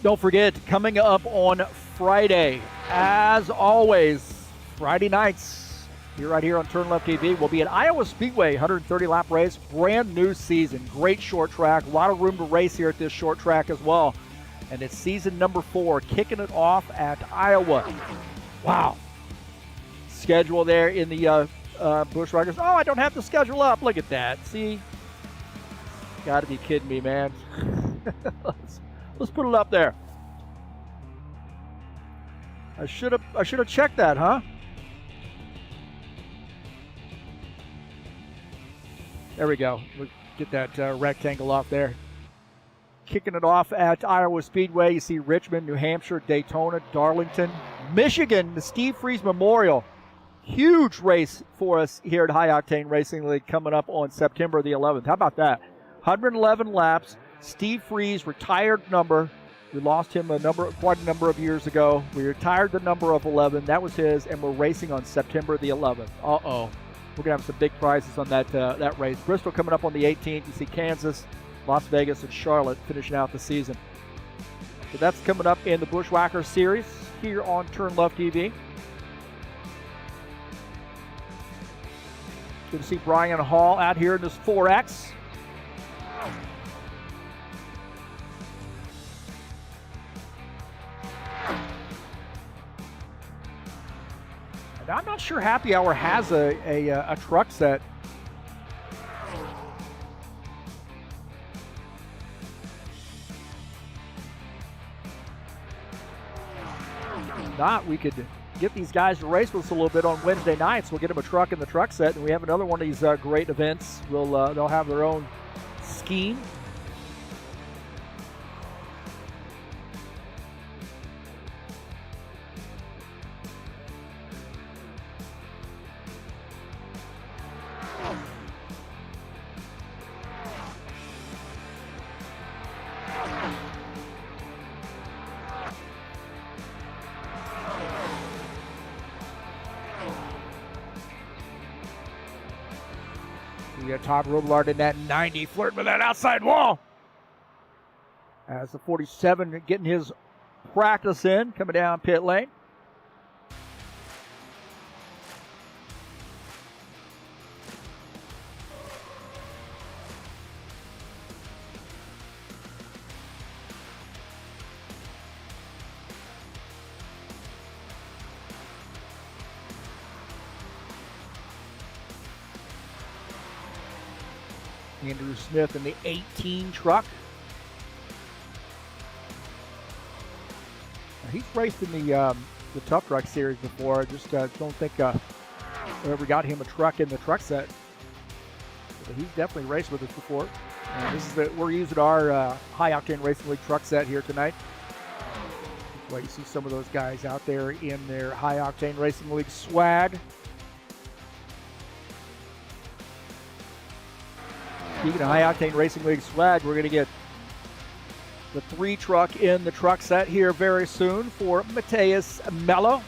Don't forget, coming up on Friday, as always, Friday nights, right here on TurnLeftTV, will be at Iowa Speedway, 130-lap race, brand new season, great short track, a lot of room to race here at this short track as well. And it's season number 4, kicking it off at Iowa. Wow. Schedule there in the Busch Riders. Oh, I don't have the schedule up. Look at that. See? Got to be kidding me, man. Let's put it up there. I should have checked that, huh? There we go. We'll get that rectangle off there. Kicking it off at Iowa Speedway. You see Richmond, New Hampshire, Daytona, Darlington, Michigan, the Steve Freeze Memorial. huge race for us here at High Octane Racing League coming up on September the 11th. How about that? 111 laps. Steve Freeze, retired number. We lost him quite a number of years ago. We retired the number of 11. That was his, and we're racing on September the 11th. Uh-oh. We're going to have some big prizes on that race. Bristol coming up on the 18th. You see Kansas, Las Vegas, and Charlotte finishing out the season. So that's coming up in the Bushwhacker Series here on TurnLeftTV. Good to see Brian Hall out here in this 4X. And I'm not sure Happy Hour has a truck set. If not, we could get these guys to race with us a little bit on Wednesday nights. We'll get them a truck in the truck set, and we have another one of these great events. They'll have their own scheme. We got Todd Robillard in that 90, flirting with that outside wall. As the 47 getting his practice in, coming down pit lane. Andrew Smith in the 18 truck. Now, he's raced in the Tough Truck Series before. I just don't think we ever got him a truck in the truck set. But he's definitely raced with us before. And we're using our High Octane Racing League truck set here tonight. That's why you see some of those guys out there in their High Octane Racing League swag. Speaking of High Octane Racing League swag, we're going to get the 3 truck in the truck set here very soon for Mateus Mello.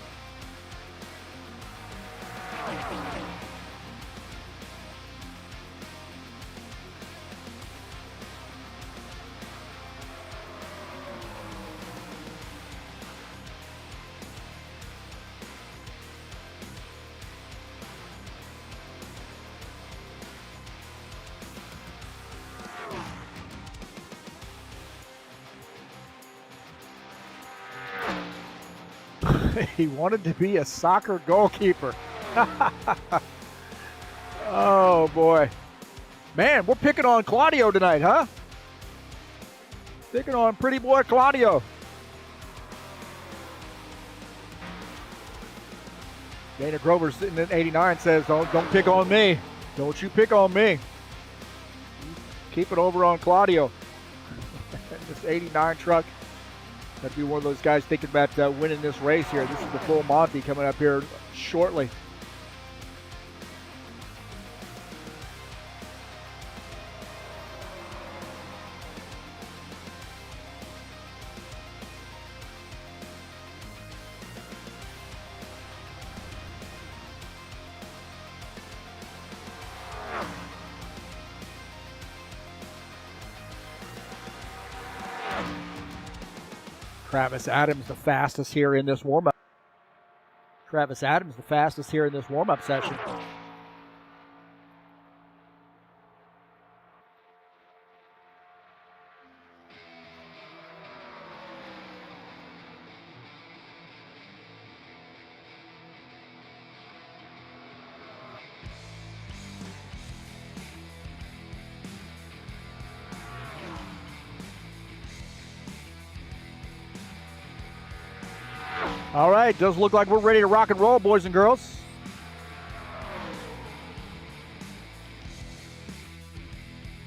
He wanted to be a soccer goalkeeper. Oh, boy. Man, we're picking on Claudio tonight, huh? Picking on pretty boy Claudio. Dana Grover sitting at 89 says, don't pick on me. Don't you pick on me. Keep it over on Claudio. This 89 truck. That'd be one of those guys thinking about winning this race here. This is the full Monty coming up here shortly. Travis Adams, the fastest here in this warm-up. Travis Adams, the fastest here in this warm-up session. All right, does look like we're ready to rock and roll, boys and girls.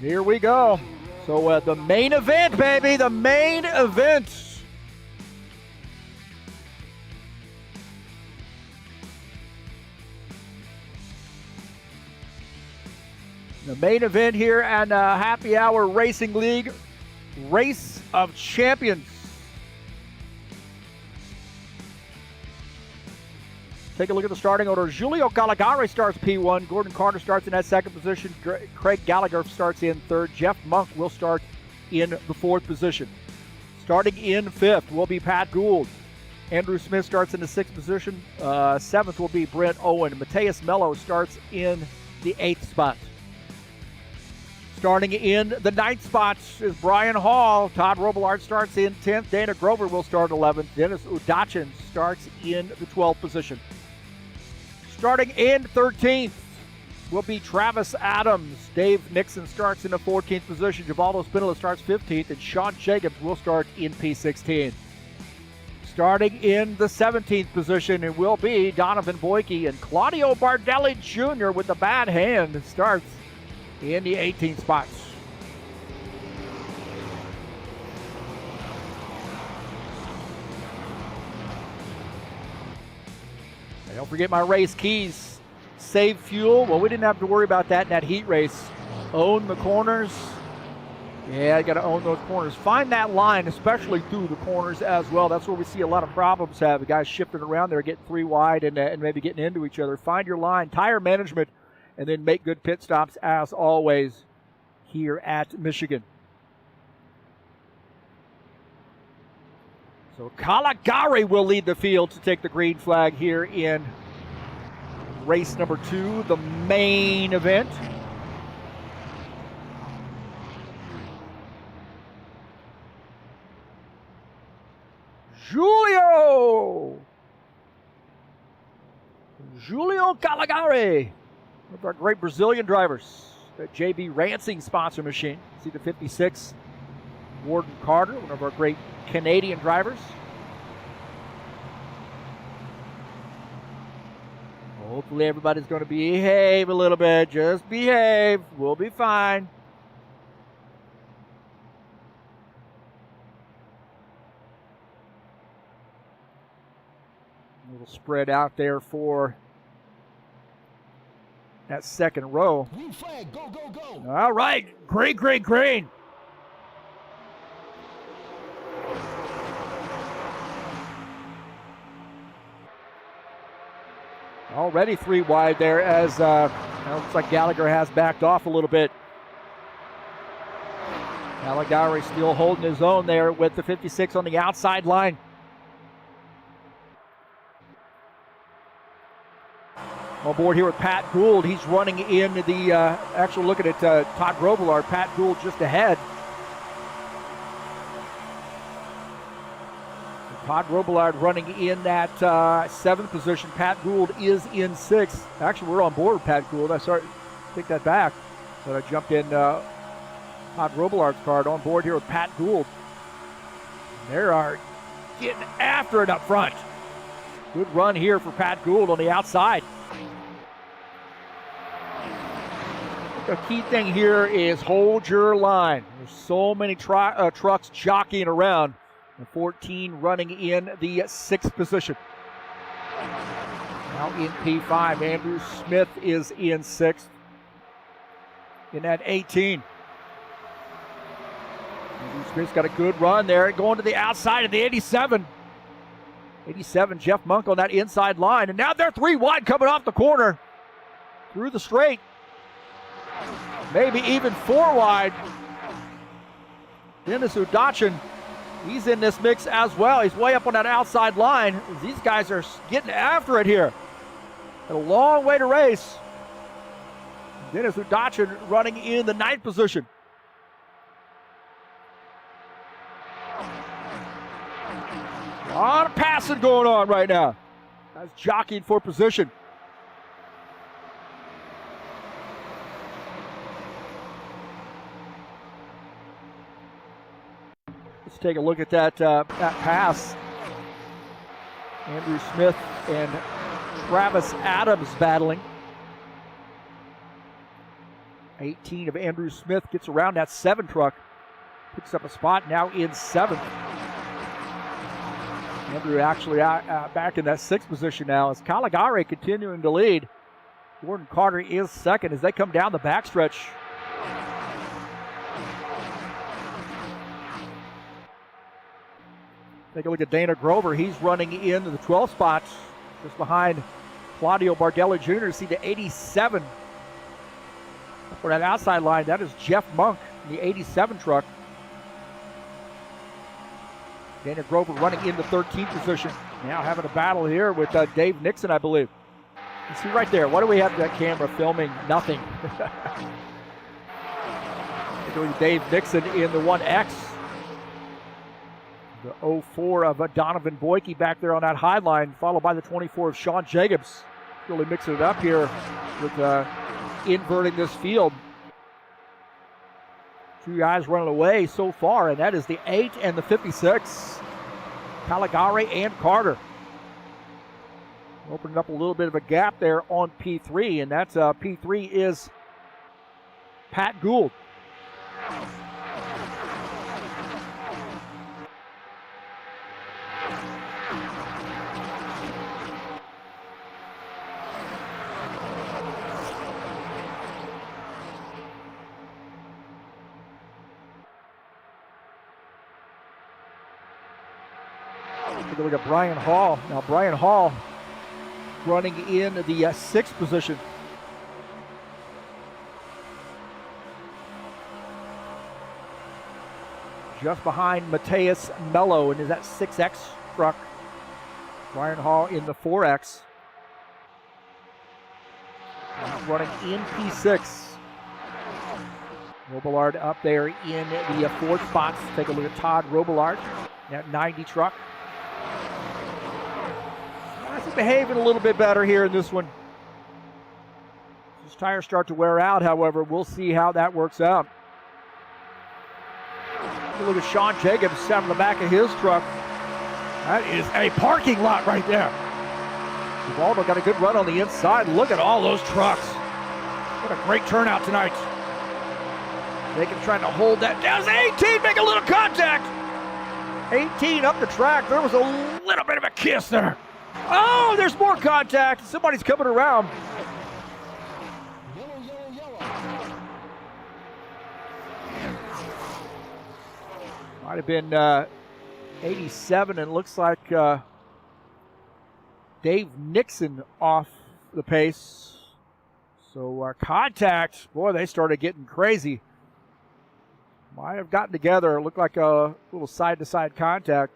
Here we go. So the main event, baby, the main event. The main event here and Happy Hour Racing League, Race of Champions. Take a look at the starting order. Julio Caligari starts P1. Gordon Carter starts in that second position. Craig Gallagher starts in third. Jeff Monk will start in the fourth position. Starting in fifth will be Pat Gould. Andrew Smith starts in the sixth position. Seventh will be Brent Owen. Mateus Mello starts in the eighth spot. Starting in the ninth spot is Brian Hall. Todd Robillard starts in 10th. Dana Grover will start 11th. Dennis Udachin starts in the 12th position. Starting in 13th will be Travis Adams. Dave Nixon starts in the 14th position. Givaldo Spinola starts 15th. And Sean Jacobs will start in P16. Starting in the 17th position, it will be Donovan Boyke. And Claudio Bardelli Jr. with the bad hand starts in the 18th spots. And don't forget my race keys. Save fuel. Well, we didn't have to worry about that in that heat race. Own the corners. Yeah, you got to own those corners. Find that line, especially through the corners as well. That's where we see a lot of problems have. The guys shifting around there, getting three wide and maybe getting into each other. Find your line. Tire management. And then make good pit stops as always here at Michigan. So Caligari will lead the field to take the green flag here in race number 2, the main event. Julio Caligari. One of our great Brazilian drivers, the JB Rancing sponsor machine. See the 56, Warden Carter, one of our great Canadian drivers. Hopefully everybody's going to behave a little bit. Just behave. We'll be fine. A little spread out there for that second row. Green flag, go, go, go. All right, green. Already 3 wide there as looks like Gallagher has backed off a little bit. Caligari still holding his own there with the 56 on the outside line. On board here with Pat Gould. He's running in the, actually looking at Todd Robillard. Pat Gould just ahead. Todd Robillard running in that 7th position. Pat Gould is in 6th. Actually, we're on board with Pat Gould. Take that back. But I jumped in Todd Robillard's card. On board here with Pat Gould. And they are getting after it up front. Good run here for Pat Gould on the outside. The key thing here is hold your line. There's so many trucks jockeying around. And 14 running in the 6th position. Now in P5, Andrew Smith is in 6th. In at 18. Andrew Smith's got a good run there. Going to the outside of the 87. 87, Jeff Monk on that inside line. And now they're 3 wide coming off the corner. Through the straight. Maybe even 4 wide. Dennis Udachin, he's in this mix as well. He's way up on that outside line. These guys are getting after it here. A long way to race. Dennis Udachin running in the 9th position. A lot of passing going on right now. Guys jockeying for position. Let's take a look at that pass. Andrew Smith and Travis Adams battling. 18 of Andrew Smith gets around that 7 truck. Picks up a spot now in 7th. Andrew actually back in that 6th position now as Caligari continuing to lead. Gordon Carter is second as they come down the backstretch. Take a look at Dana Grover. He's running into the 12th spot, just behind Claudio Bardelli Jr. See the 87 for that outside line. That is Jeff Monk in the 87 truck. Dana Grover running in the 13th position. Now having a battle here with Dave Nixon, I believe. You see right there, what do we have that camera filming? Nothing. Dave Nixon in the 1X. The 04 of Donovan Boyke back there on that high line, followed by the 24 of Sean Jacobs. Really mixing it up here with inverting this field. Two guys running away so far, and that is the 8 and the 56. Caligari and Carter. Opening up a little bit of a gap there on P3, and that's P3 is Pat Gould. Take a look at Brian Hall. Now Brian Hall running in the 6th position. Just behind Mateus Mello and is that 6X truck. Brian Hall in the 4X. Running in P6. Robillard up there in the 4th spot. Take a look at Todd Robillard, that 90 truck. He's behaving a little bit better here in this one. His tires start to wear out, however. We'll see how that works out. Look at Sean Jacobs down in the back of his truck. That is a parking lot right there. Ubaldo got a good run on the inside. Look at all those trucks. What a great turnout tonight. Jacobs trying to hold that down. 18, make a little contact. 18 up the track. There was a little bit of a kiss there. Oh, there's more contact. Somebody's coming around. Yellow, yellow, yellow. Might have been 87, and looks like Dave Nixon off the pace. So our contact, boy, they started getting crazy. Might have gotten together. It looked like a little side-to-side contact.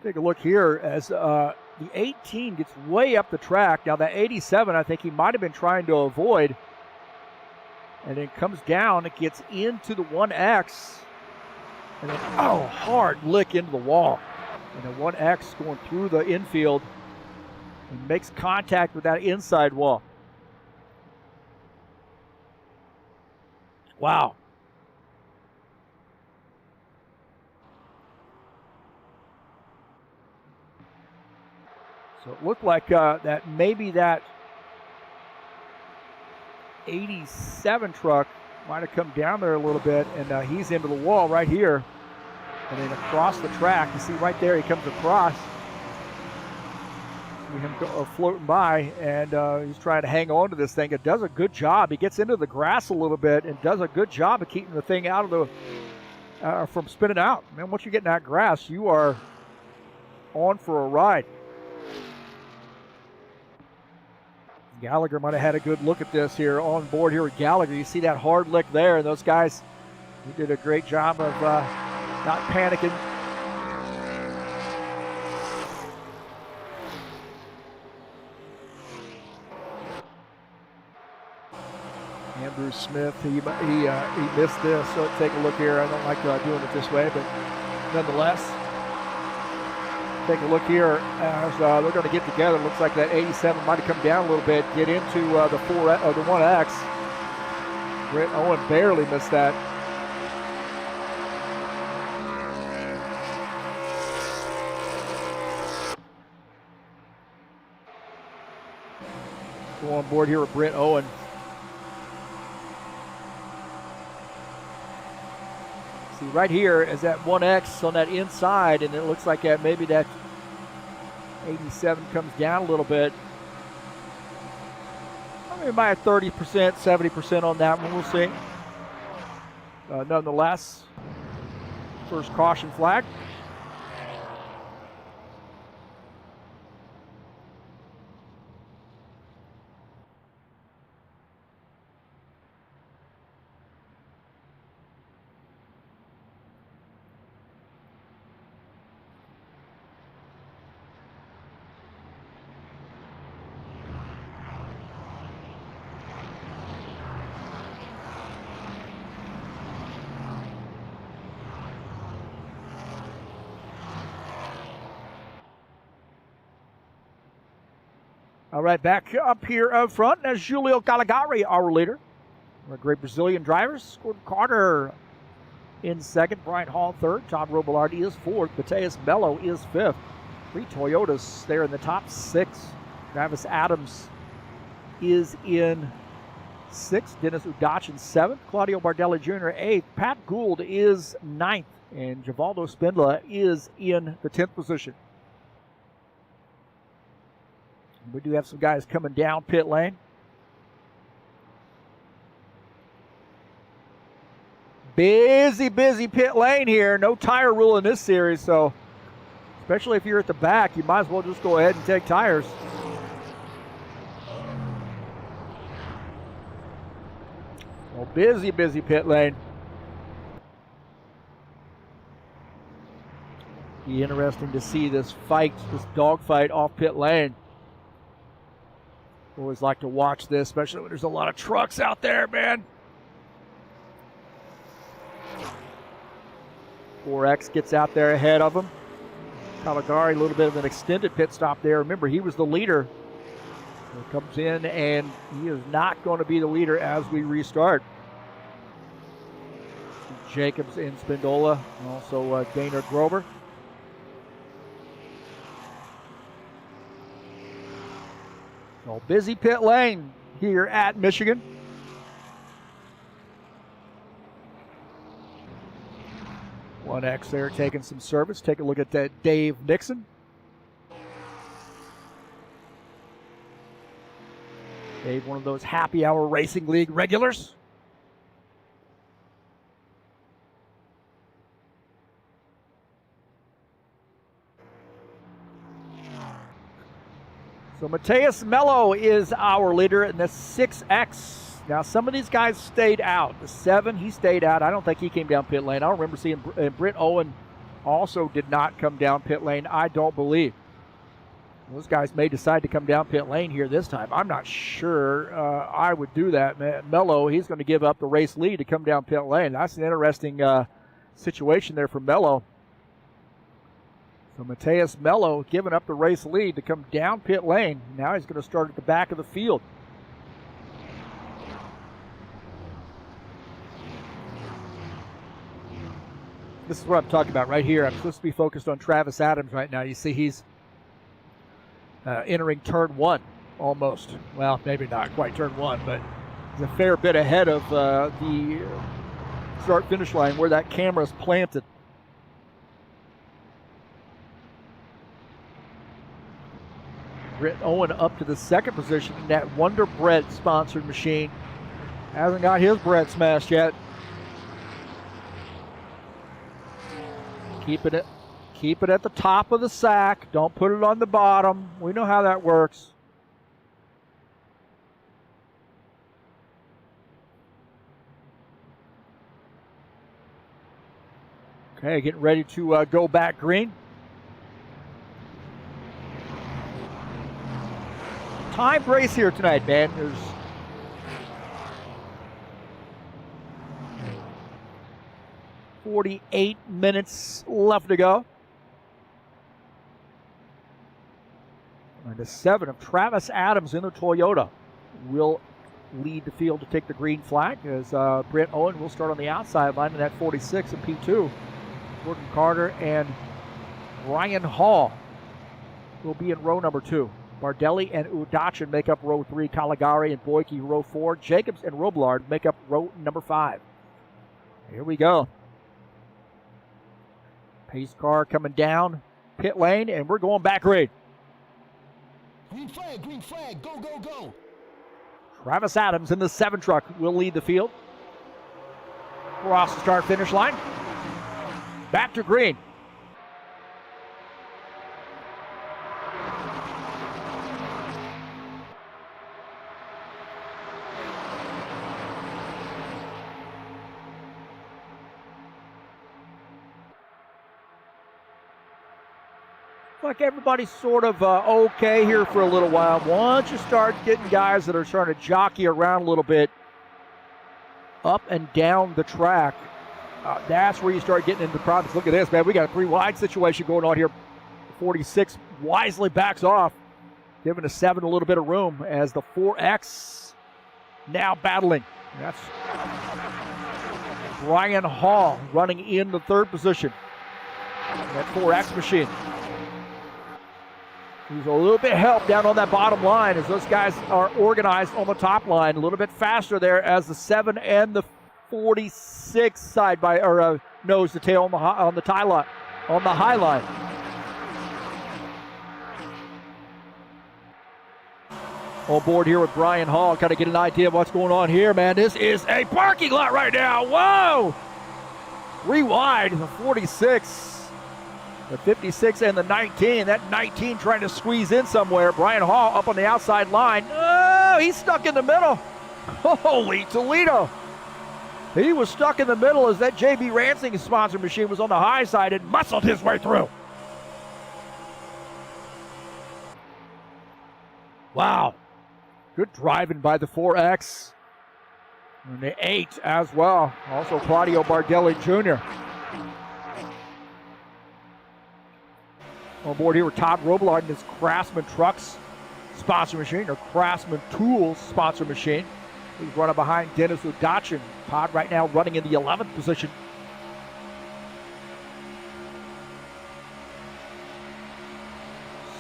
Take a look here as the 18 gets way up the track. Now that 87, I think he might have been trying to avoid. And then comes down, it gets into the 1X. And then, oh, hard lick into the wall. And the 1X going through the infield and makes contact with that inside wall. Wow. So it looked like that maybe that 87 truck might have come down there a little bit, and he's into the wall right here. And then across the track, you see right there, he comes across. See him floating by, and he's trying to hang on to this thing. It does a good job. He gets into the grass a little bit and does a good job of keeping the thing out of the from spinning out. Man, once you get in that grass, you are on for a ride. Gallagher might have had a good look at this here on board here with Gallagher. You see that hard lick there, and those guys, he did a great job of not panicking. Andrew Smith, he missed this, so take a look here. I don't like doing it this way, but nonetheless, take a look here as they're going to get together. Looks like that 87 might have come down a little bit, get into the 1X. Brent Owen barely missed that. Go on board here with Brent Owen. See, right here is that 1X on that inside, and it looks like that maybe that 87 comes down a little bit. I mean, by 30%, 70% on that one, we'll see. Nonetheless, first caution flag. All right, back up here up front, that's Julio Caligari, our leader. Our great Brazilian drivers. Gordon Carter in second, Brian Hall third, Tom Robillard is fourth, Mateus Mello is fifth. 3 Toyotas there in the top 6. Travis Adams is in 6th, Dennis Udach in 7th, Claudio Bardelli Jr. 8th, Pat Gould is 9th, and Givaldo Spindler is in the 10th position. We do have some guys coming down pit lane. Busy pit lane here. No tire rule in this series, so especially if you're at the back, you might as well just go ahead and take tires. Well, busy pit lane. Be interesting to see this fight, this dogfight off pit lane. Always like to watch this, especially when there's a lot of trucks out there, man. 4X gets out there ahead of him. Caligari, a little bit of an extended pit stop there. Remember, he was the leader. He comes in, and he is not going to be the leader as we restart. Jacobs and Spindola, and also Dana Grover. So busy pit lane here at Michigan. One X there taking some service. Take a look at that Dave Nixon. Dave, one of those happy hour racing league regulars. So Mateus Mello is our leader in the 6X. Now, some of these guys stayed out. The 7, he stayed out. I don't think he came down pit lane. I don't remember seeing Britt Owen also did not come down pit lane, I don't believe. Those guys may decide to come down pit lane here this time. I'm not sure I would do that. Mello, he's going to give up the race lead to come down pit lane. That's an interesting situation there for Mello. So Mateus Mello giving up the race lead to come down pit lane. Now he's going to start at the back of the field. This is what I'm talking about right here. I'm supposed to be focused on Travis Adams right now. You see he's entering turn 1 almost. Well, maybe not quite turn 1, but he's a fair bit ahead of the start-finish line where that camera's planted. Britt Owen up to the 2nd position in that Wonder Bread sponsored machine. Hasn't got his bread smashed yet. Keep it at the top of the sack. Don't put it on the bottom. We know how that works. Okay, getting ready to go back green. Timed race here tonight, man. There's .48 minutes left to go. And the 7 of Travis Adams in the Toyota will lead the field to take the green flag as Britt Owen will start on the outside line in that 46 in P2. Gordon Carter and Ryan Hall will be in row number 2. Bardelli and Udachin make up row 3. Caligari and Boyke row 4. Jacobs and Robillard make up row number 5. Here we go. Pace car coming down pit lane, and we're going back green. Green flag, go, go, go. Travis Adams in the 7 truck will lead the field. Cross the start finish line. Back to green. Like everybody's sort of okay here for a little while. Once you start getting guys that are starting to jockey around a little bit up and down the track, that's where you start getting into problems. Look at this, man. We got a 3 wide situation going on here. 46 wisely backs off, giving the 7 a little bit of room as the 4X now battling. That's Brian Hall running in the 3rd position. That 4X machine. He's a little bit helped down on that bottom line as those guys are organized on the top line. A little bit faster there as the 7 and the 46 side by nose to tail on the tie line, on the high line. On board here with Brian Hall, kind of get an idea of what's going on here, man. This is a parking lot right now. Whoa! 3 wide, the 46. The 56 and the 19. That 19 trying to squeeze in somewhere. Brian Hall up on the outside line. Oh, he's stuck in the middle. Holy Toledo. He was stuck in the middle as that JB Ransing sponsor machine was on the high side and muscled his way through. Wow. Good driving by the 4X. And the 8 as well. Also Claudio Bardelli Jr. On board here with Todd Robillard in his Craftsman Trucks sponsor machine, or Craftsman Tools sponsor machine. He's running behind Dennis Udachin. Todd right now running in the 11th position.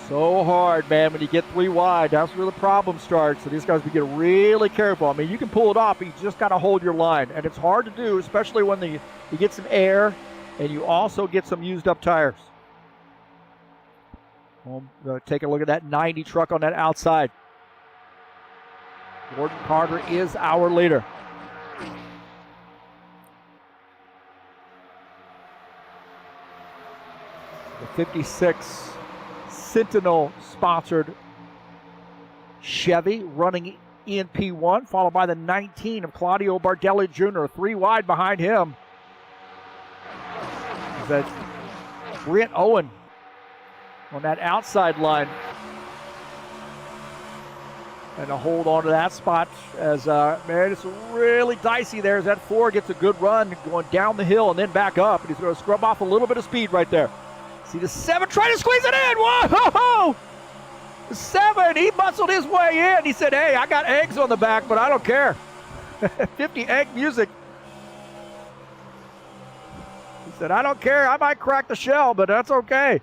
So hard, man, when you get 3 wide. That's where the problem starts. So these guys be getting really careful. I mean, you can pull it off, but you just got to hold your line. And it's hard to do, especially when you get some air and you also get some used up tires. Take a look at that 90 truck on that outside. Gordon Carter is our leader. The 56 Sentinel sponsored Chevy running in P1, followed by the 19 of Claudio Bardelli Jr. 3 wide behind him. That's Brent Owen on that outside line. And a hold on to that spot as, man, it's really dicey there as that 4 gets a good run going down the hill and then back up. And he's going to scrub off a little bit of speed right there. See the 7 trying to squeeze it in. Whoa! The 7, he muscled his way in. He said, hey, I got eggs on the back, but I don't care. 50 egg music. He said, I don't care. I might crack the shell, but that's okay.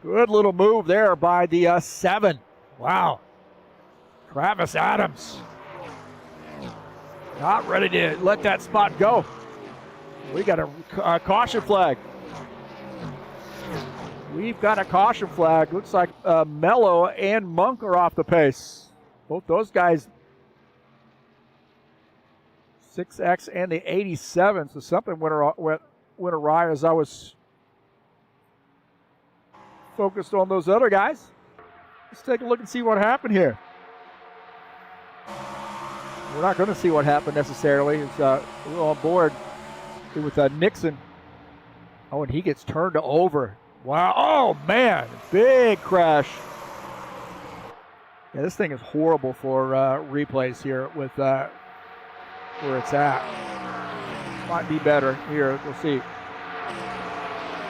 Good little move there by the 7. Wow. Travis Adams. Not ready to let that spot go. We got a caution flag. We've got a caution flag. Looks like Mello and Monk are off the pace. Both those guys, 6X and the 87. So something went awry as I was focused on those other guys. Let's take a look and see what happened here. We're not going to see what happened necessarily. It's we're on board with Nixon. Oh, and he gets turned over. Wow. Oh, man. Big crash. Yeah, this thing is horrible for replays here with where it's at. Might be better. Here, we'll see.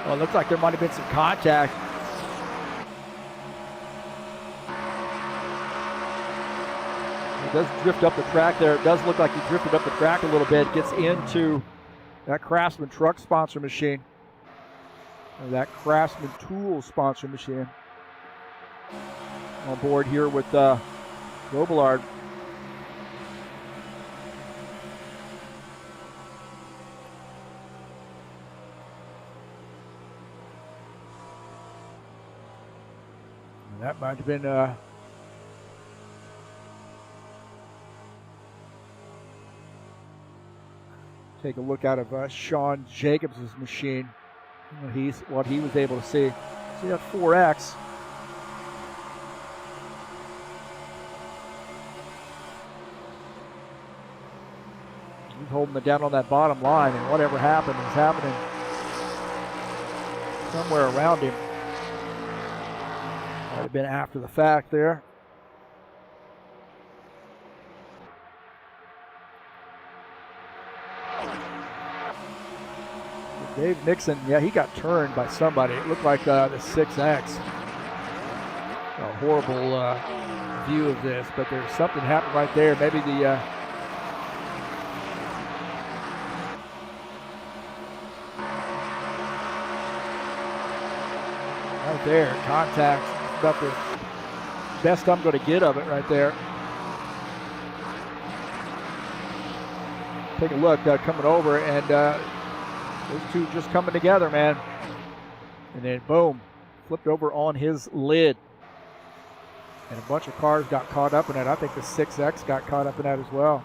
Well, it looks like there might have been some contact. It does drift up the track there. It does look like he drifted up the track a little bit. Gets into that Craftsman truck sponsor machine. Or that Craftsman Tools sponsor machine. On board here with Robillard. That might have been take a look out of Sean Jacobs' machine. What he was able to see. See that 4X. He's holding it down on that bottom line, and whatever happened is happening somewhere around him. Might have been after the fact there. Dave Nixon, yeah, he got turned by somebody. It looked like the 6X. A horrible view of this, but there's something happened right there. Maybe the right there, contact. About the best I'm going to get of it right there. Take a look, coming over, and those two just coming together, man. And then boom, flipped over on his lid. And a bunch of cars got caught up in it. I think the 6X got caught up in that as well.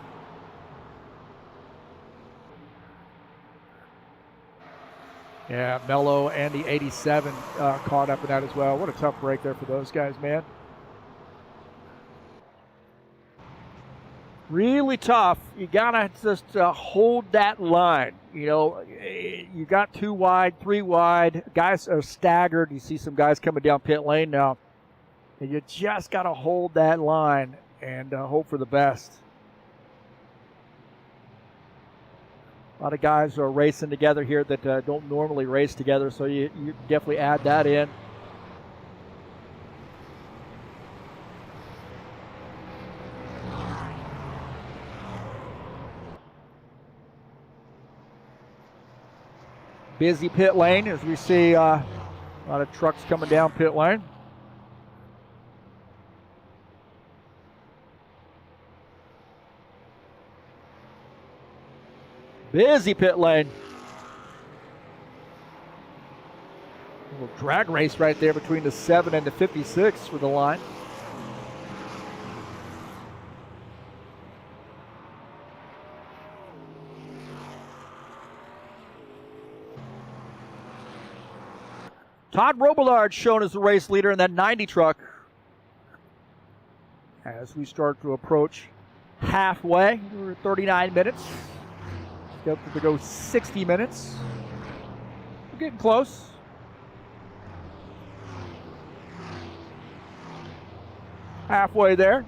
Yeah, Mello and the 87 caught up in that as well. What a tough break there for those guys, man. Really tough. You gotta just hold that line. You know, you got 2 wide, 3 wide. Guys are staggered. You see some guys coming down pit lane now. And you just gotta hold that line and hope for the best. A lot of guys are racing together here that don't normally race together, so you definitely add that in. Busy pit lane as we see a lot of trucks coming down pit lane. Busy pit lane. A little drag race right there between the 7 and the 56 for the line. Todd Robillard shown as the race leader in that 90 truck. As we start to approach halfway, we're at 39 minutes. Scheduled to go 60 minutes. We're getting close. Halfway there.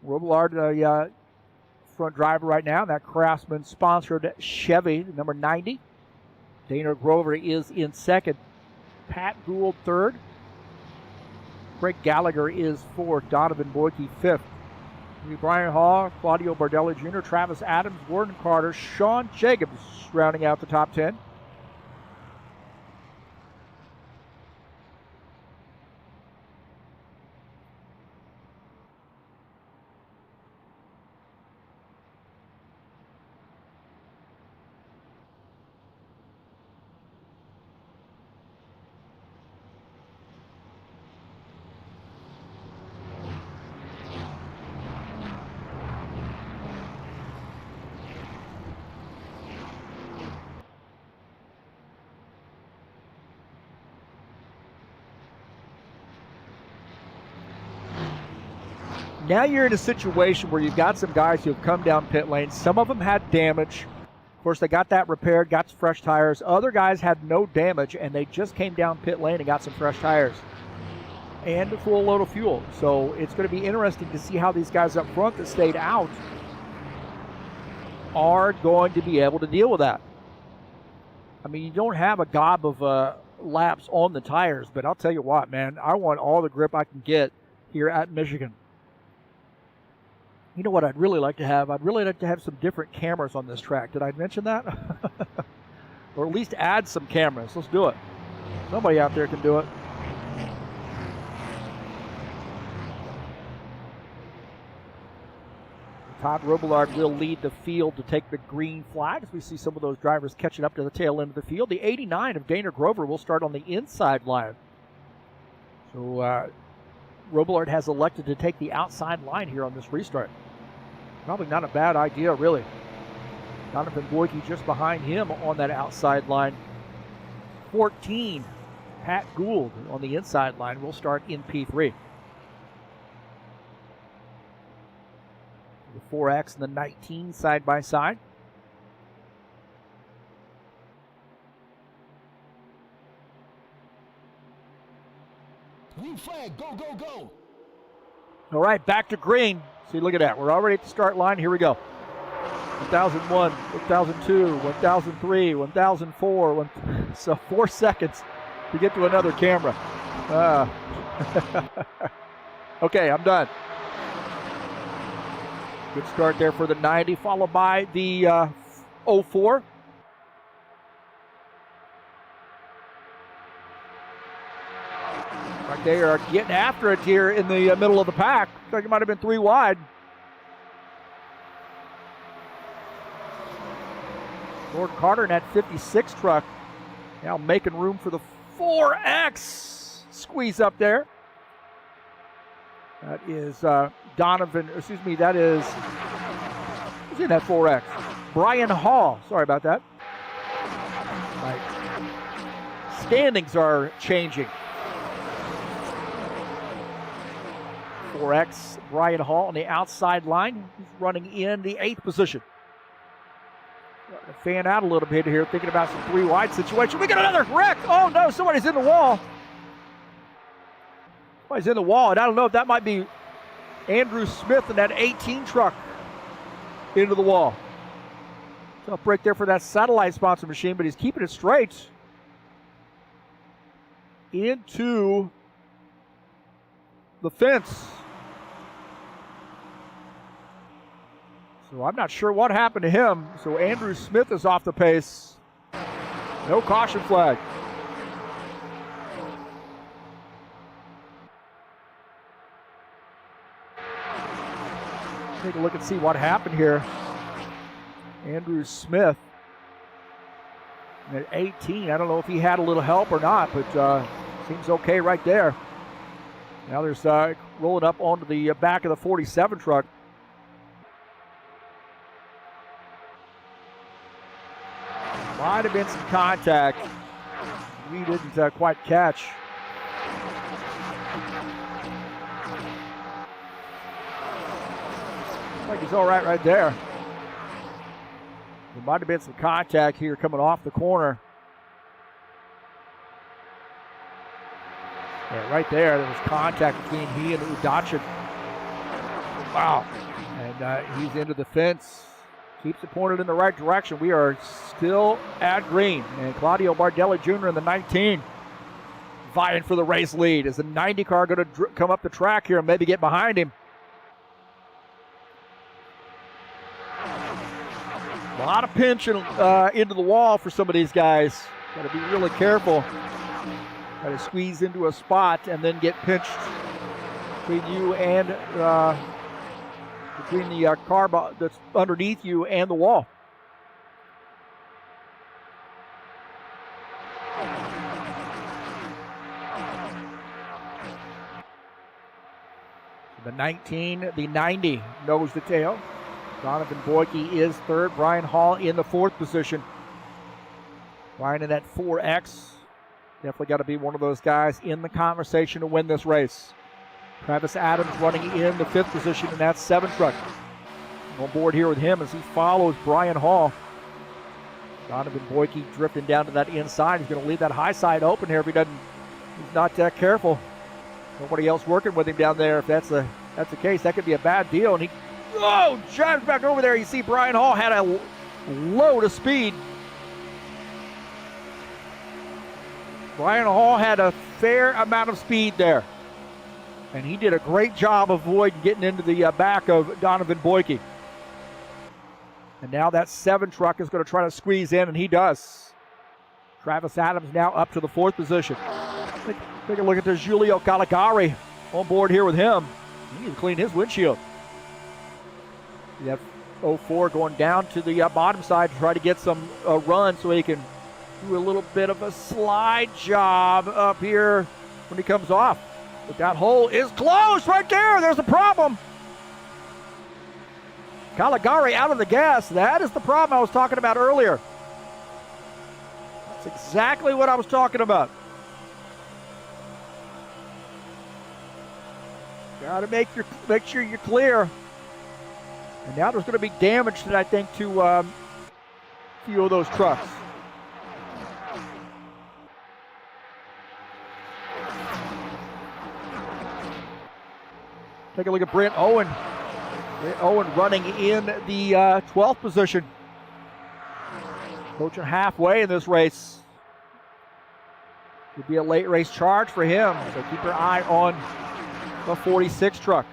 Robillard, front driver right now. That Craftsman sponsored Chevy, number 90. Dana Grover is in second. Pat Gould third. Craig Gallagher is fourth. Donovan Boyke fifth. Brian Hall, Claudio Bardelli Jr., Travis Adams, Gordon Carter, Sean Jacobs rounding out the top 10. Now you're in a situation where you've got some guys who have come down pit lane. Some of them had damage. Of course, they got that repaired, got some fresh tires. Other guys had no damage, and they just came down pit lane and got some fresh tires and a full load of fuel. So it's going to be interesting to see how these guys up front that stayed out are going to be able to deal with that. I mean, you don't have a gob of laps on the tires, but I'll tell you what, man, I want all the grip I can get here at Michigan. You know what I'd really like to have? I'd really like to have some different cameras on this track. Did I mention that? Or at least add some cameras. Let's do it. Somebody out there can do it. Todd Robillard will lead the field to take the green flag as we see some of those drivers catching up to the tail end of the field. The 89 of Dana Grover will start on the inside line. So Robillard has elected to take the outside line here on this restart. Probably not a bad idea, really. Donovan Boyke just behind him on that outside line. 14, Pat Gould on the inside line. We'll start in P3. The 4X and the 19 side by side. Green flag, go, go, go. All right, back to green. See, look at that. We're already at the start line. Here we go. 1001, 1002, 1003, 1004. So 4 seconds to get to another camera. Okay, I'm done. Good start there for the 90, followed by the 04. Right, they are getting after it here in the middle of the pack. Looks like it might have been 3 wide. Lord Carter in that 56 truck now making room for the 4X. Squeeze up there. That is Donovan, excuse me, that is, who's in that 4X? Brian Hall, sorry about that. Right. Standings are changing. 4X, Brian Hall on the outside line. He's running in the 8th position. Fan out a little bit here, thinking about some 3 wide situation. We got another wreck. Oh no, somebody's in the wall. Somebody's in the wall, and I don't know if that might be Andrew Smith in that 18 truck into the wall. Tough break there for that satellite sponsor machine, but he's keeping it straight. Into the fence. So I'm not sure what happened to him. So Andrew Smith is off the pace. No caution flag. Take a look and see what happened here. Andrew Smith at 18. I don't know if he had a little help or not, but seems okay right there. Now there's rolling up onto the back of the 47 truck. Might have been some contact. We didn't quite catch. Looks like he's all right there. There might have been some contact here coming off the corner. Yeah, right there was contact between he and Udachin. Wow. And he's into the fence. Keeps it pointed in the right direction. We are still at green. And Claudio Bardelli Jr. in the 19 vying for the race lead. Is the 90 car going to come up the track here and maybe get behind him? A lot of pinching into the wall for some of these guys. Got to be really careful. Got to squeeze into a spot and then get pinched between you and between the car that's underneath you and the wall. The 19, the 90 nose to tail. Donovan Boyke is third. Brian Hall in the 4th position. Brian in that 4X. Definitely got to be one of those guys in the conversation to win this race. Travis Adams running in the 5th position in that 7 truck. On board here with him as he follows Brian Hall. Donovan Boyke drifting down to that inside. He's going to leave that high side open here if he's not careful. Nobody else working with him down there. If that's the case, that could be a bad deal. And he drives back over there. You see Brian Hall had a load of speed. Brian Hall had a fair amount of speed there. And he did a great job avoiding getting into the back of Donovan Boyke. And now that 7 truck is going to try to squeeze in, and he does. Travis Adams now up to the 4th position. Take a look at this Giulio Caligari on board here with him. He needs to clean his windshield. You have 04 going down to the bottom side to try to get some run so he can do a little bit of a slide job up here when he comes off. But that hole is closed right there. There's the problem. Caligari out of the gas. That is the problem I was talking about earlier. That's exactly what I was talking about. Got to make sure you're clear. And now there's going to be damage, I think, to a few of those trucks. Take a look at Brent Owen. Brent Owen running in the 12th position. Approaching halfway in this race. Could be a late race charge for him, so keep your eye on the 46 truck.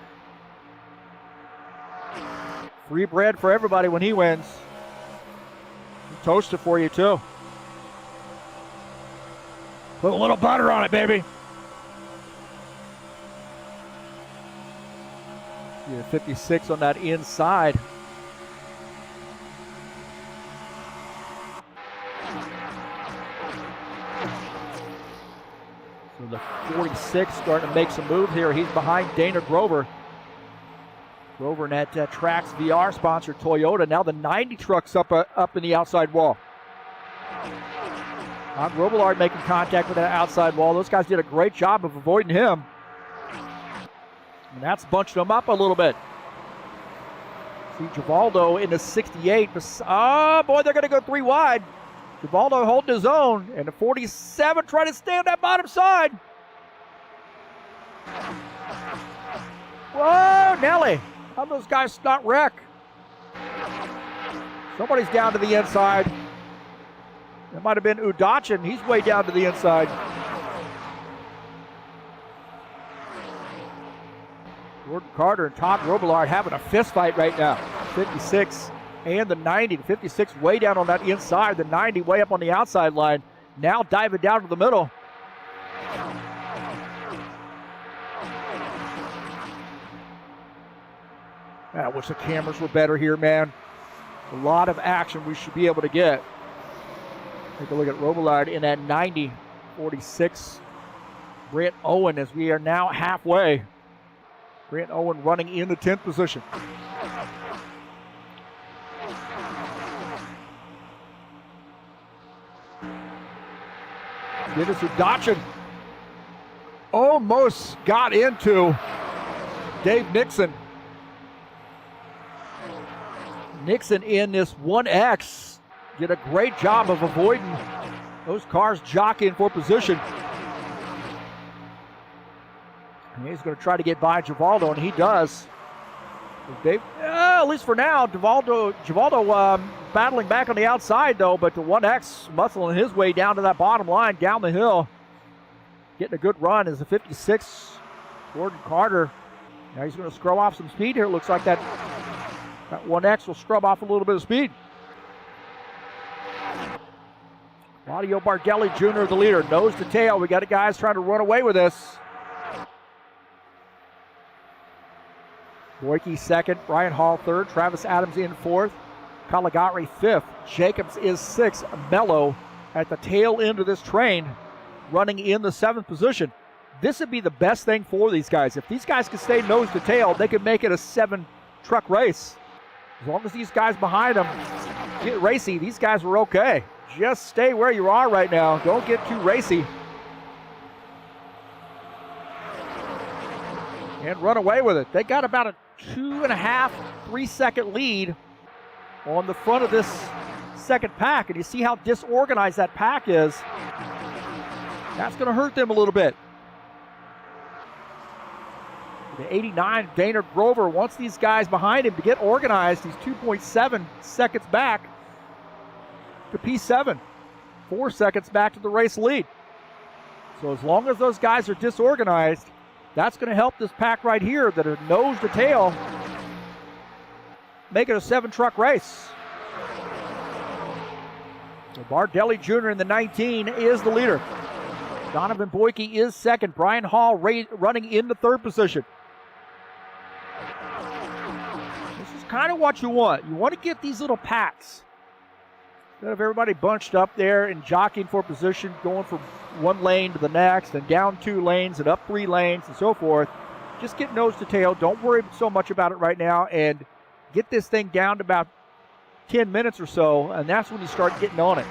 Free bread for everybody when he wins. Toast it for you too. Put a little butter on it, baby. Yeah, 56 on that inside. So the 46 starting to make some moves here. He's behind Dana Grover. Grover in that Trax VR sponsored Toyota. Now the 90 truck's up in the outside wall. Robillard making contact with that outside wall. Those guys did a great job of avoiding him. And that's bunched them up a little bit. See Givaldo in the 68. Oh boy, they're going to go 3 wide. Givaldo holding his own. And the 47 trying to stay on that bottom side. Whoa, Nelly. How those guys not wreck? Somebody's down to the inside. It might have been Udachin. He's way down to the inside. Gordon Carter and Todd Robillard having a fist fight right now. 56 and the 90. The 56 way down on that inside. The 90 way up on the outside line. Now diving down to the middle. I wish the cameras were better here, man. A lot of action we should be able to get. Take a look at Robillard in that 90. 46. Brent Owen as we are now halfway. Brent Owen running in the 10th position. Dennis Udachin almost got into Dave Nixon. Nixon in this 1X did a great job of avoiding those cars jockeying for position. And he's going to try to get by Givaldo, and he does. Dave, at least for now, Givaldo battling back on the outside, though, but the 1X muscling his way down to that bottom line, down the hill. Getting a good run is the 56, Gordon Carter. Now he's going to scrub off some speed here. It looks like that 1X will scrub off a little bit of speed. Claudio Bardelli Jr., the leader, nose to tail. We got guys trying to run away with this. Boyke second, Brian Hall third, Travis Adams in fourth, Caligari fifth, Jacobs is sixth, Mello at the tail end of this train running in the 7th position. This would be the best thing for these guys. If these guys could stay nose to tail, they could make it a 7-truck race. As long as these guys behind them get racy, these guys are okay. Just stay where you are right now. Don't get too racy. And run away with it. They got about a 2.5, 3-second lead on the front of this second pack. And you see how disorganized that pack is. That's going to hurt them a little bit. The 89, Dana Grover wants these guys behind him to get organized. He's 2.7 seconds back to P7. 4 seconds back to the race lead. So as long as those guys are disorganized, that's going to help this pack right here that are nose to tail make it a 7-truck race. So Bardelli Jr. in the 19 is the leader. Donovan Boyke is second. Brian Hall running in the 3rd position. This is kind of what you want. You want to get these little packs. Have everybody bunched up there and jockeying for position, going from one lane to the next and down 2 lanes and up 3 lanes and so forth. Just get nose to tail. Don't worry so much about it right now and get this thing down to about 10 minutes or so, and that's when you start getting on it.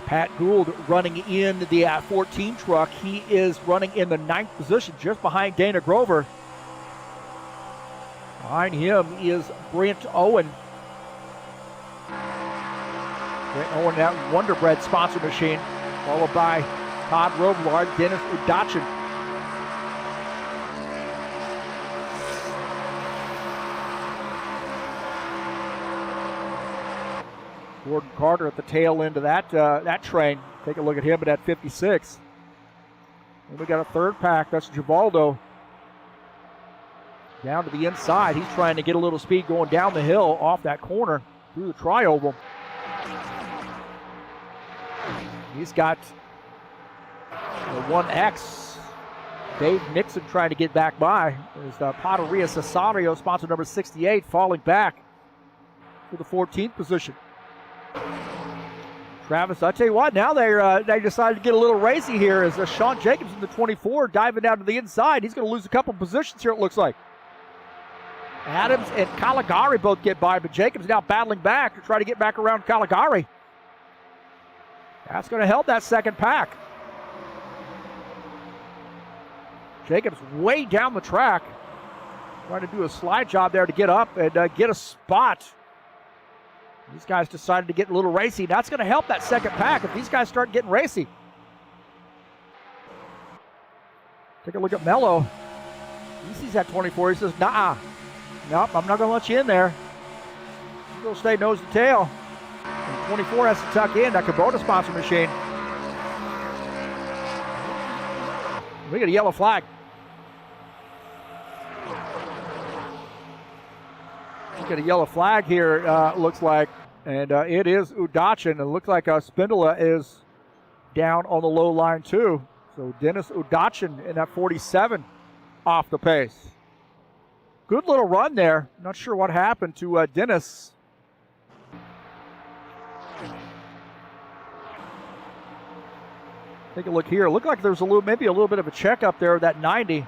Pat Gould running in the 14 truck. He is running in the 9th position, just behind Dana Grover. Behind him is Brent Owen. Brent Owen, that Wonder Bread sponsor machine, followed by Todd Robillard, Dennis Udachin. Gordon Carter at the tail end of that train. Take a look at him at that 56. And we got a third pack. That's Givaldo. Down to the inside. He's trying to get a little speed going down the hill off that corner through the tri-oval. He's got the 1X. Dave Nixon trying to get back by. There's the Pateria Cesario, sponsor number 68, falling back to the 14th position. Travis, I tell you what, now they decided to get a little racy here as Sean Jacobs in the 24 diving down to the inside. He's going to lose a couple positions here, it looks like. Adams and Caligari both get by, but Jacobs now battling back to try to get back around Caligari. That's going to help that second pack. Jacobs way down the track, trying to do a slide job there to get up and get a spot. These guys decided to get a little racy. That's going to help that second pack if these guys start getting racy. Take a look at Mello. He sees that 24. He says, nah, nope, I'm not going to let you in there. You're going to stay nose to tail. And 24 has to tuck in that Kubota sponsor machine. We got a yellow flag. We got a yellow flag here, looks like. And it is Udachin. It looks like Spindola is down on the low line too. So Dennis Udachin in that 47 off the pace. Good little run there. Not sure what happened to Dennis. Take a look here. It looked like there was maybe a little bit of a check up there. That 90,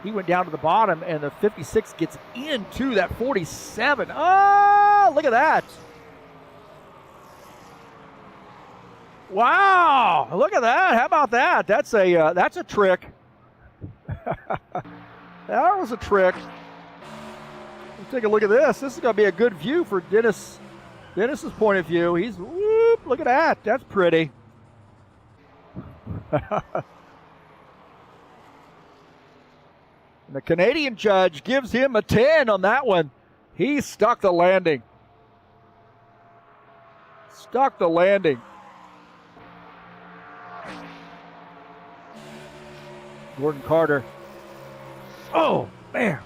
he went down to the bottom, and the 56 gets into that 47. Oh, look at that! Wow, look at that! How about that? That's a trick. That was a trick. Let's take a look at this. This is going to be a good view for Dennis's point of view. He's whoop! Look at that. That's pretty. And the Canadian judge gives him a 10 on that one. He stuck the landing. Stuck the landing. Gordon Carter. Oh, man.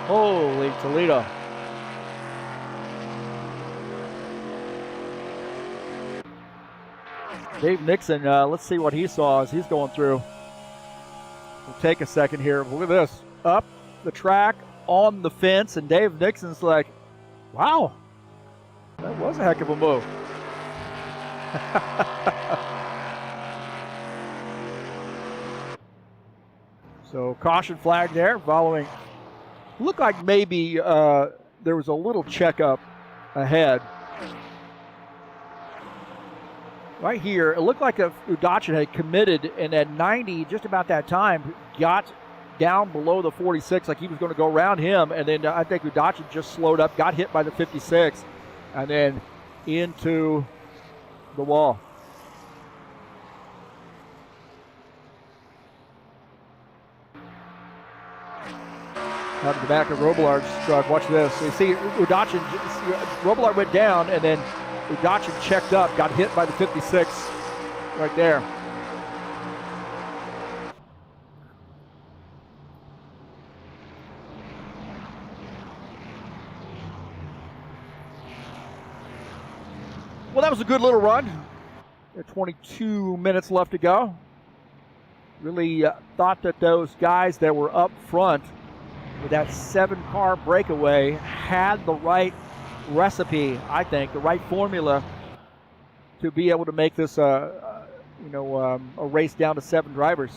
Holy Toledo. Dave Nixon, let's see what he saw as he's going through. We'll take a second here. Look at this. Up the track, on the fence, and Dave Nixon's like, wow, that was a heck of a move. So caution flag there following. Looked like maybe there was a little checkup ahead. Right here, it looked like Udachin had committed, and at 90, just about that time, got down below the 46 like he was going to go around him, and then I think Udachin just slowed up, got hit by the 56, and then into the wall. Out of the back of Robillard's truck. Watch this. You see Udachin, Robillard went down, and then Udachin checked up, got hit by the 56 right there. Well, that was a good little run. 22 minutes left to go. Really thought that those guys that were up front with that 7-car breakaway had the right recipe, I think, the right formula to be able to make this a race down to 7 drivers.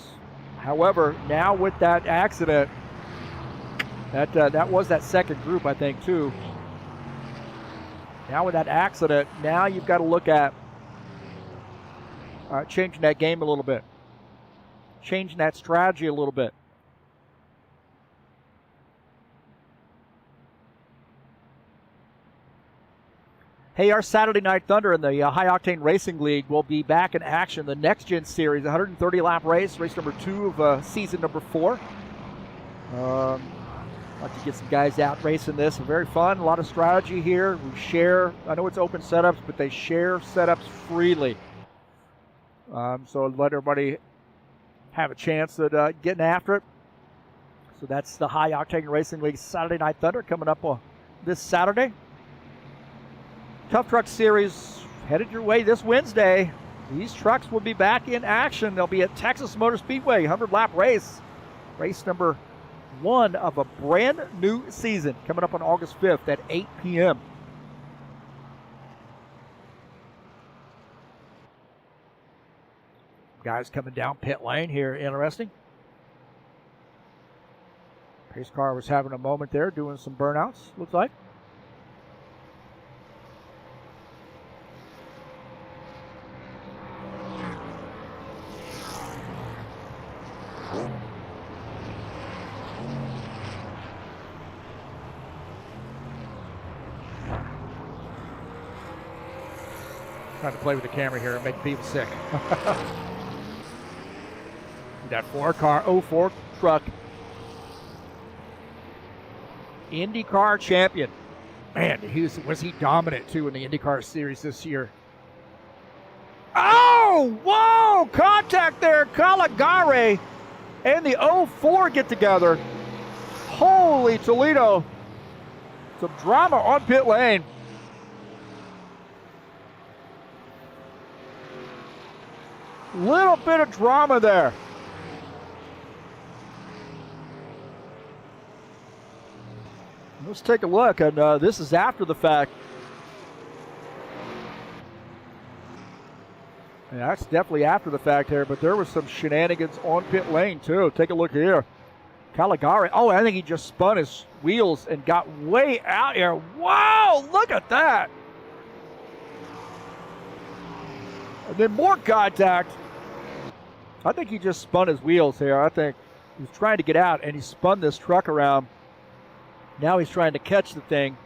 However, now with that accident, that was that second group, I think, too. Now with that accident, now you've got to look at changing that game a little bit, changing that strategy a little bit. Hey, our Saturday Night Thunder in the High Octane Racing League will be back in action. The Next Gen Series, 130-lap race number 2 of season number 4. Like to get some guys out racing this. Very fun, a lot of strategy here. We share, I know it's open setups, but they share setups freely. So let everybody have a chance at getting after it. So that's the High Octane Racing League Saturday Night Thunder coming up this Saturday. Tough Truck Series headed your way this Wednesday. These trucks will be back in action. They'll be at Texas Motor Speedway, 100-lap race. Race number 1 of a brand new season coming up on August 5th at 8 p.m. Guys coming down pit lane here. Interesting. Pace car was having a moment there, doing some burnouts, looks like. Trying to play with the camera here and make people sick. That 04 truck. IndyCar champion. Man, was he dominant too in the IndyCar series this year. Oh, whoa! Contact there. Caligari and the 04 get together. Holy Toledo. Some drama on pit lane. Little bit of drama there. Let's take a look, and this is after the fact. Yeah, that's definitely after the fact here, but there was some shenanigans on pit lane too. Take a look here. Caligari, oh, I think he just spun his wheels and got way out here. Wow, look at that. And then more contact. I think he just spun his wheels here. I think he was trying to get out, and he spun this truck around. Now he's trying to catch the thing.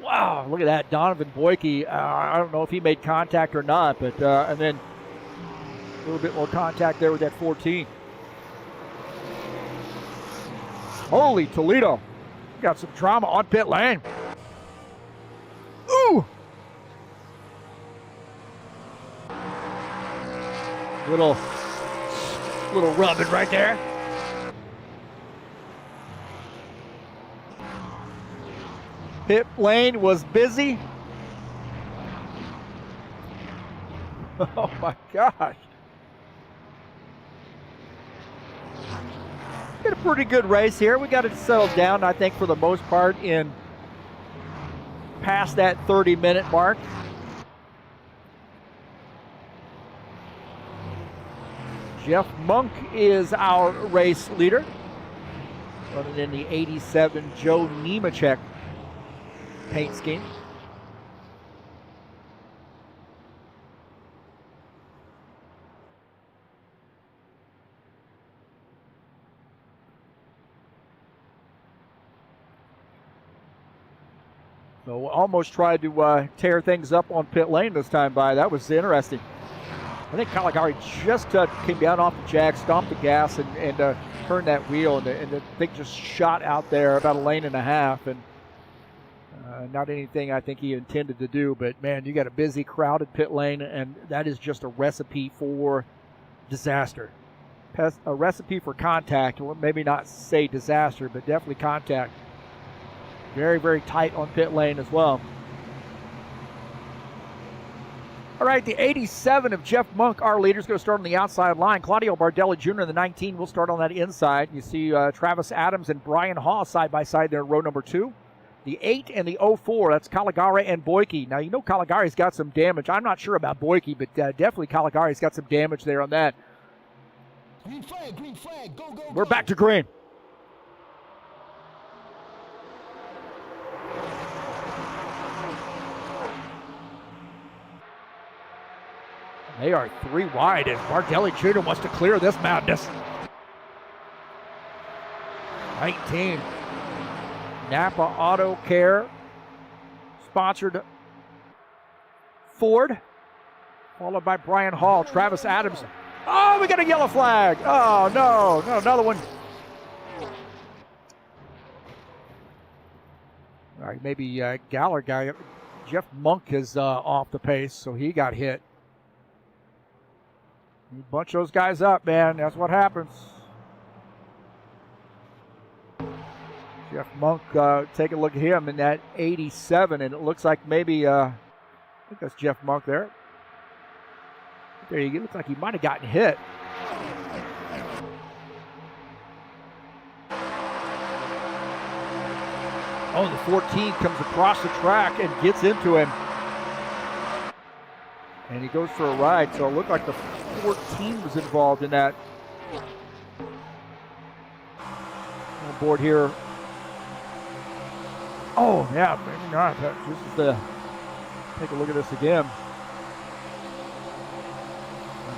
Wow, look at that. Donovan Boyke, I don't know if he made contact or not, but and then a little bit more contact there with that 14. Holy Toledo. Got some drama on pit lane. Ooh! Little rubbing right there. Pit lane was busy. Oh my gosh. Got a pretty good race here. We got it settled down, I think, for the most part, in past that 30-minute mark. Jeff Monk is our race leader, running in the 87 Joe Nemechek paint scheme. So almost tried to tear things up on pit lane this time by. That was interesting. I think Caligari just came down off the jack, stomped the gas, and turned that wheel, and the thing just shot out there about a lane and a half. And not anything I think he intended to do, but man, you got a busy, crowded pit lane, and that is just a recipe for disaster. A recipe for contact, or maybe not say disaster, but definitely contact. Very, very tight on pit lane as well. All right, the 87 of Jeff Monk, our leader, is going to start on the outside line. Claudio Bardelli Jr. in the 19 will start on that inside. You see Travis Adams and Brian Haw side by side there in row number 2. The 8 and the 04, that's Caligari and Boyke. Now, you know Caligari's got some damage. I'm not sure about Boyke, but definitely Caligari's got some damage there on that. Green flag, go, go, We're back to green. They are 3 wide as Bardelli Jr. wants to clear this madness. 19. Napa Auto Care, sponsored Ford, followed by Brian Hall, Travis Adams. Oh, we got a yellow flag. Oh, no, another one. All right, maybe Galler guy, Jeff Monk is off the pace, so he got hit. You bunch those guys up, man. That's what happens. Jeff Monk, take a look at him in that 87, and it looks like maybe, I think that's Jeff Monk there. There you go. It looks like he might have gotten hit. Oh, the 14 comes across the track and gets into him. And he goes for a ride, so it looked like the 14 was involved in that. On board here. Oh, yeah, maybe not. This is the, take a look at this again.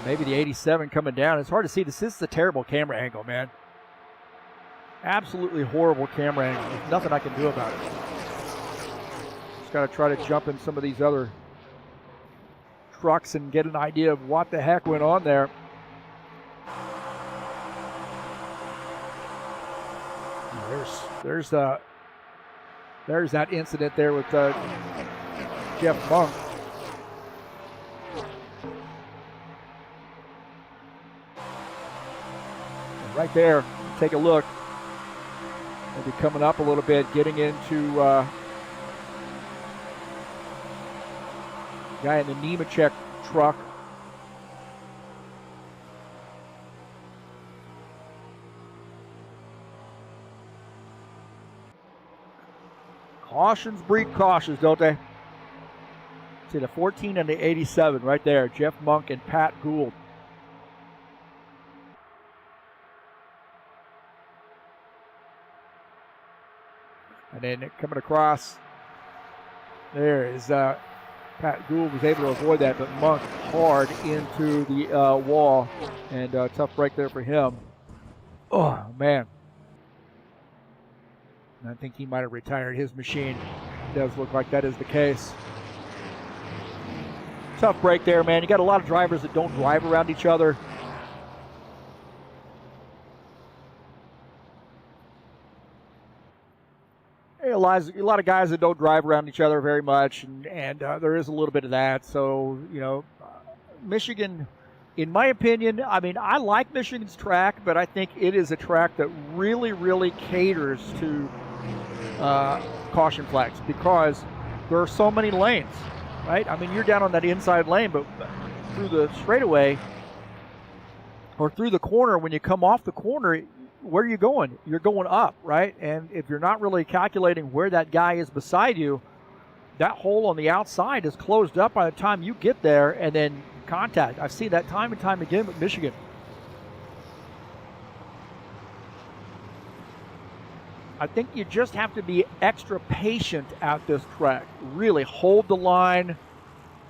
Maybe the 87 coming down. It's hard to see. This is a terrible camera angle, man. Absolutely horrible camera angle. There's nothing I can do about it. Just got to try to jump in some of these other trucks and get an idea of what the heck went on there. There's that incident there with Jeff Monk. And right there, take a look. Maybe coming up a little bit, getting into guy in the Nemechek truck. Cautions breed cautions, don't they? See the 14 and the 87 right there. Jeff Monk and Pat Gould. And then coming across, there is Pat Gould was able to avoid that, but Monk hard into the wall, and tough break there for him. Oh, man. And I think he might have retired his machine. It does look like that is the case. Tough break there, man. You got a lot of drivers that don't drive around each other. A lot of guys that don't drive around each other very much, and there is a little bit of that. So, you know, Michigan, in my opinion, I mean, I like Michigan's track, but I think it is a track that really, really caters to caution flags because there are so many lanes, right? I mean, you're down on that inside lane, but through the straightaway or through the corner, when you come off the corner, where are you going? You're going up, right? And if you're not really calculating where that guy is beside you, that hole on the outside is closed up by the time you get there and then contact. I've seen that time and time again with Michigan. I think you just have to be extra patient at this track. Really hold the line.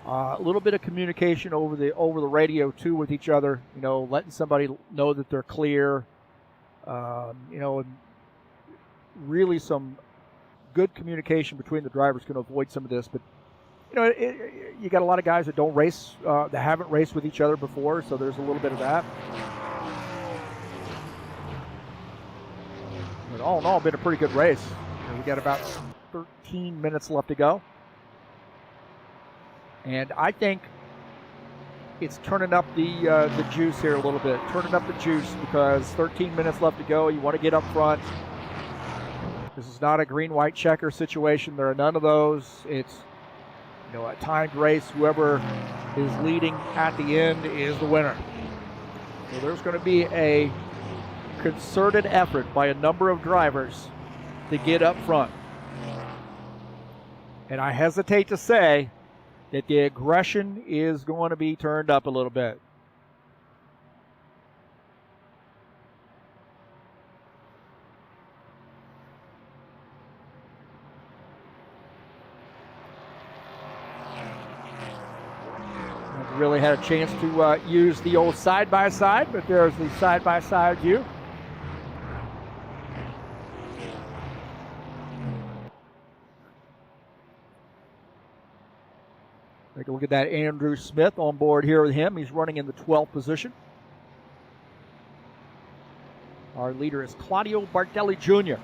A little bit of communication over the radio too with each other. You know, letting somebody know that they're clear. You know, and really some good communication between the drivers can avoid some of this. But you know, you got a lot of guys that don't race, that haven't raced with each other before, so there's a little bit of that. But all in all, been a pretty good race. You know, we got about 13 minutes left to go. And I think it's turning up the juice here a little bit. Turning up the juice because 13 minutes left to go. You want to get up front. This is not a green-white checker situation. There are none of those. It's You know, a timed race, whoever is leading at the end is the winner. So there's going to be a concerted effort by a number of drivers to get up front. And I hesitate to say that the aggression is going to be turned up a little bit. Really had a chance to use the old side-by-side, but there's the side-by-side view. Take a look at that Andrew Smith on board here with him. He's running in the 12th position. Our leader is Claudio Bardelli Jr.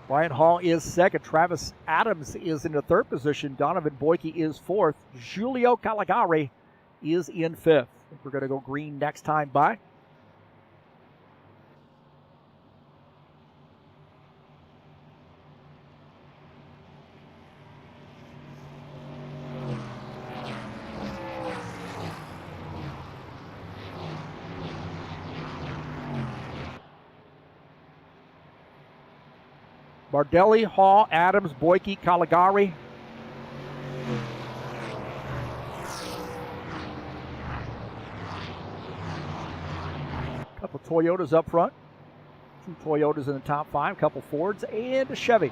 Brian Hall is second. Travis Adams is in the third position. Donovan Boyke is fourth. Giulio Caligari is in fifth. I think we're going to go green next time by. Bardelli, Hall, Adams, Boyke, Caligari. A couple Toyotas up front. 2 Toyotas in the top 5, a couple Fords, and a Chevy.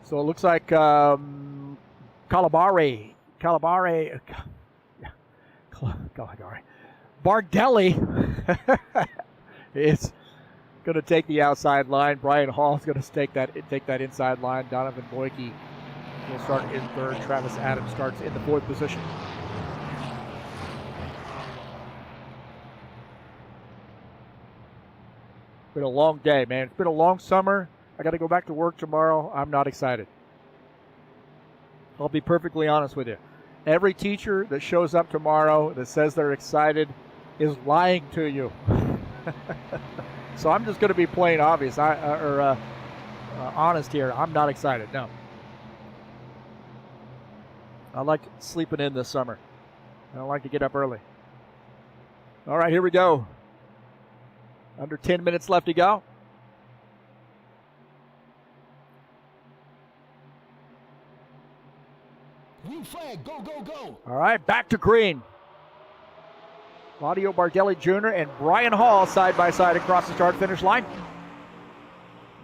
So it looks like Bardelli is going to take the outside line. Brian Hall is going to take that inside line. Donovan Boyke will start in third. Travis Adams starts in the 4th position. It's been a long day, man. It's been a long summer. I got to go back to work tomorrow. I'm not excited. I'll be perfectly honest with you. Every teacher that shows up tomorrow that says they're excited is lying to you. So I'm just going to be plain obvious, honest here. I'm not excited, no. I like sleeping in this summer. I don't like to get up early. All right, here we go. Under 10 minutes left to go. Green flag, go, go, go. All right, back to green. Claudio Bardelli Jr. and Brian Hall side by side across the start-finish line.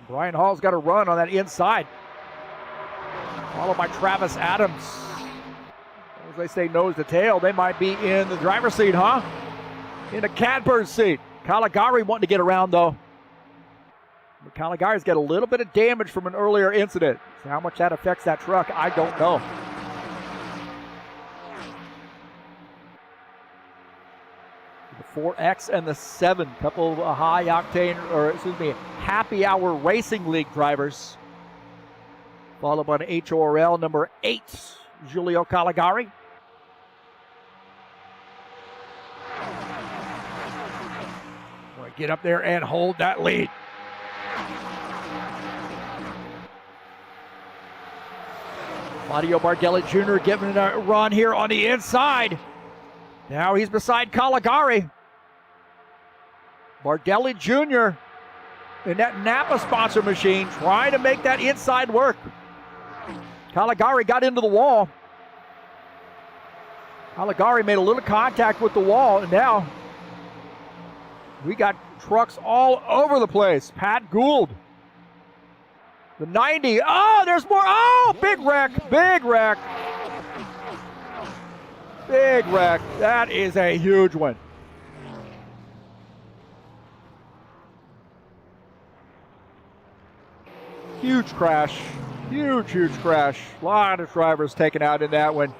Brian Hall's got a run on that inside. Followed by Travis Adams. As they say nose to tail, they might be in the driver's seat, huh? In the catbird seat. Caligari wanting to get around, though. But Caligari's got a little bit of damage from an earlier incident. So how much that affects that truck, I don't know. The 4X and the 7, couple of happy hour racing league drivers. Followed by an HRL number 8, Giulio Caligari. Get up there and hold that lead. Claudio Bardelli Jr. giving it a run here on the inside. Now he's beside Caligari. Bardelli Jr. in that Napa sponsor machine trying to make that inside work. Caligari got into the wall. Caligari made a little contact with the wall, and now we got trucks all over the place. Pat Gould. The 90. Oh, there's more. Oh, big wreck. Big wreck. Big wreck. That is a huge one. Huge crash. Huge, huge crash. A lot of drivers taken out in that one.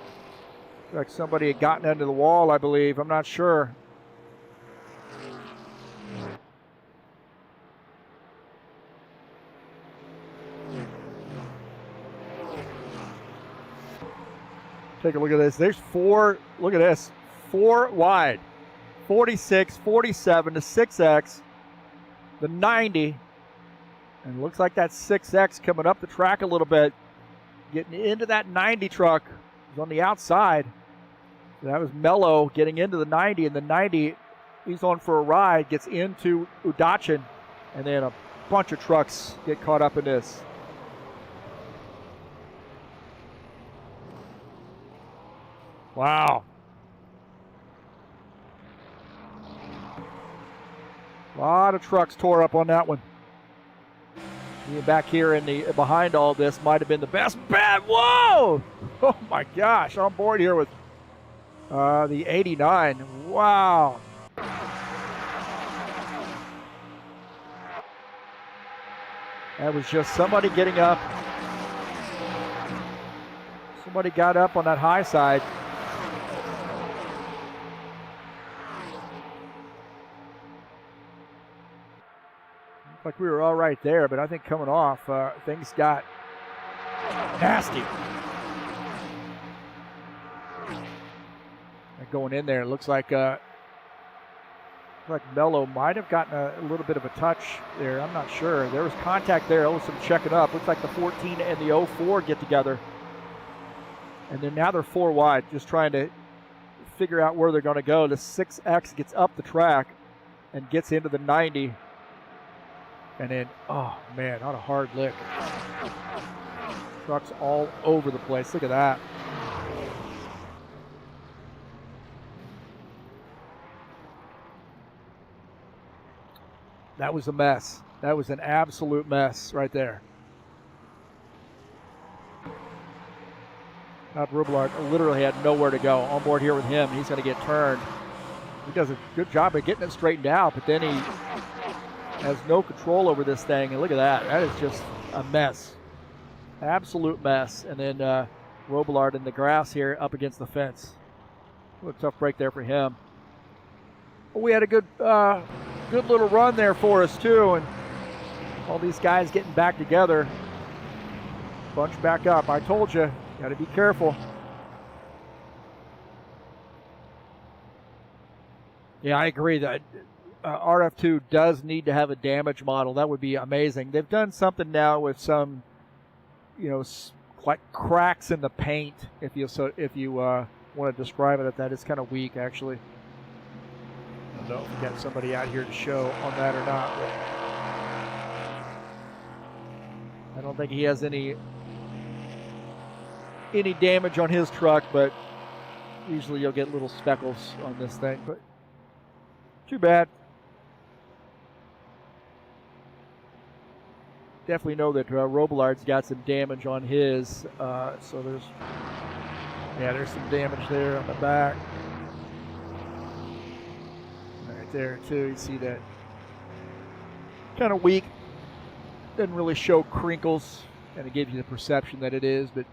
Like somebody had gotten into the wall, I believe. I'm not sure. Take a look at this. There's 4, look at this, 4 wide. 46, 47, the 6X, the 90, and it looks like that 6X coming up the track a little bit, getting into that 90 truck. He's on the outside. That was Mello getting into the 90, and the 90, he's on for a ride, gets into Udachin, and then a bunch of trucks get caught up in this. Wow. A lot of trucks tore up on that one. Being back here in the behind all this might have been the best bet. Whoa! Oh my gosh, on board here with the 89. Wow. That was just somebody getting up. Somebody got up on that high side. Like we were all right there, but I think coming off, things got nasty. And going in there, it looks like Mello might have gotten a little bit of a touch there. I'm not sure. There was contact there. Oh, some checking up. Looks like the 14 and the 04 get together. And then now they're 4 wide, just trying to figure out where they're going to go. The 6X gets up the track and gets into the 90. And then, oh man, not a hard lick. Trucks all over the place. Look at that. That was a mess. That was an absolute mess right there. Robillard literally had nowhere to go. On board here with him, he's going to get turned. He does a good job of getting it straightened out, but then he has no control over this thing. And look at that. That is just a mess. Absolute mess. And then Robillard in the grass here up against the fence. What a tough break there for him. But we had a good little run there for us too. And all these guys getting back together. Bunch back up. I told you, got to be careful. Yeah, I agree that RF2 does need to have a damage model. That would be amazing. They've done something now with some, like cracks in the paint. If you want to describe it, that is kind of weak, actually. I don't know if we got somebody out here to show on that or not. But I don't think he has any damage on his truck, but usually you'll get little speckles on this thing. But too bad. Definitely know that Robillard's got some damage on his, so there's some damage there on the back. Right there too, you see that. Kind of weak. Doesn't really show crinkles, and it gives you the perception that it is, but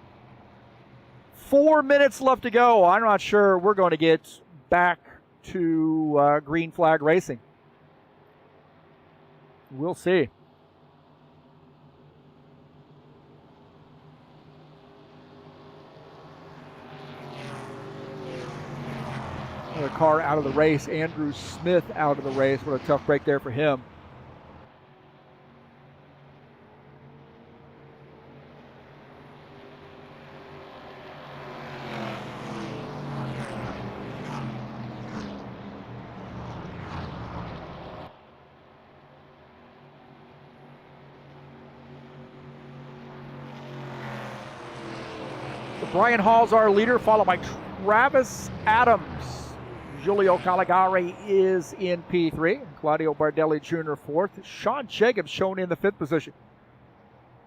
4 minutes left to go. I'm not sure we're going to get back to green flag racing. We'll see. Another car out of the race. Andrew Smith out of the race. What a tough break there for him. Brian Hall's our leader, followed by Travis Adams. Giulio Caligari is in P3. Claudio Bardelli Jr. 4th. Sean Jacobs shown in the 5th position.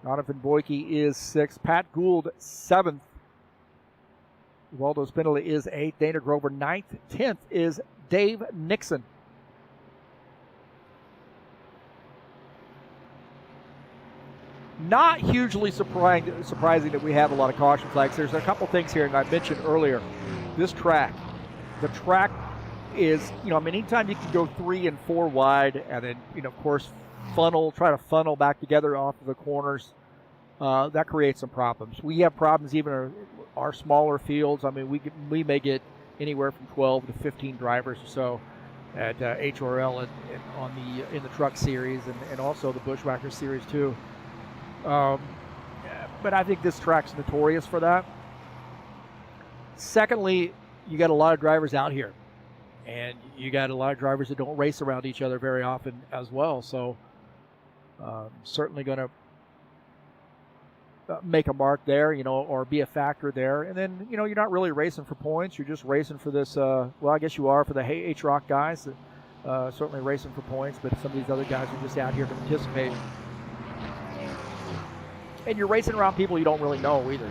Donovan Boyke is 6th. Pat Gould 7th. Waldo Spindler is 8th. Dana Grover 9th. 10th is Dave Nixon. Not hugely surprising that we have a lot of caution flags. There's a couple things here, and I mentioned earlier, this track. The track is, anytime you can go 3 and 4 wide, and then, of course, try to funnel back together off of the corners. that creates some problems. We have problems even our smaller fields. I mean, we may get anywhere from 12 to 15 drivers or so at HRL and in the truck series and also the Bushwhacker series too. But I think this track's notorious for that. Secondly, you got a lot of drivers out here, and you got a lot of drivers that don't race around each other very often as well. So certainly going to make a mark there, or be a factor there. And then, you're not really racing for points. You're just racing for this, well, I guess you are for the HROC guys, certainly racing for points, but some of these other guys are just out here to participate. And you're racing around people you don't really know either.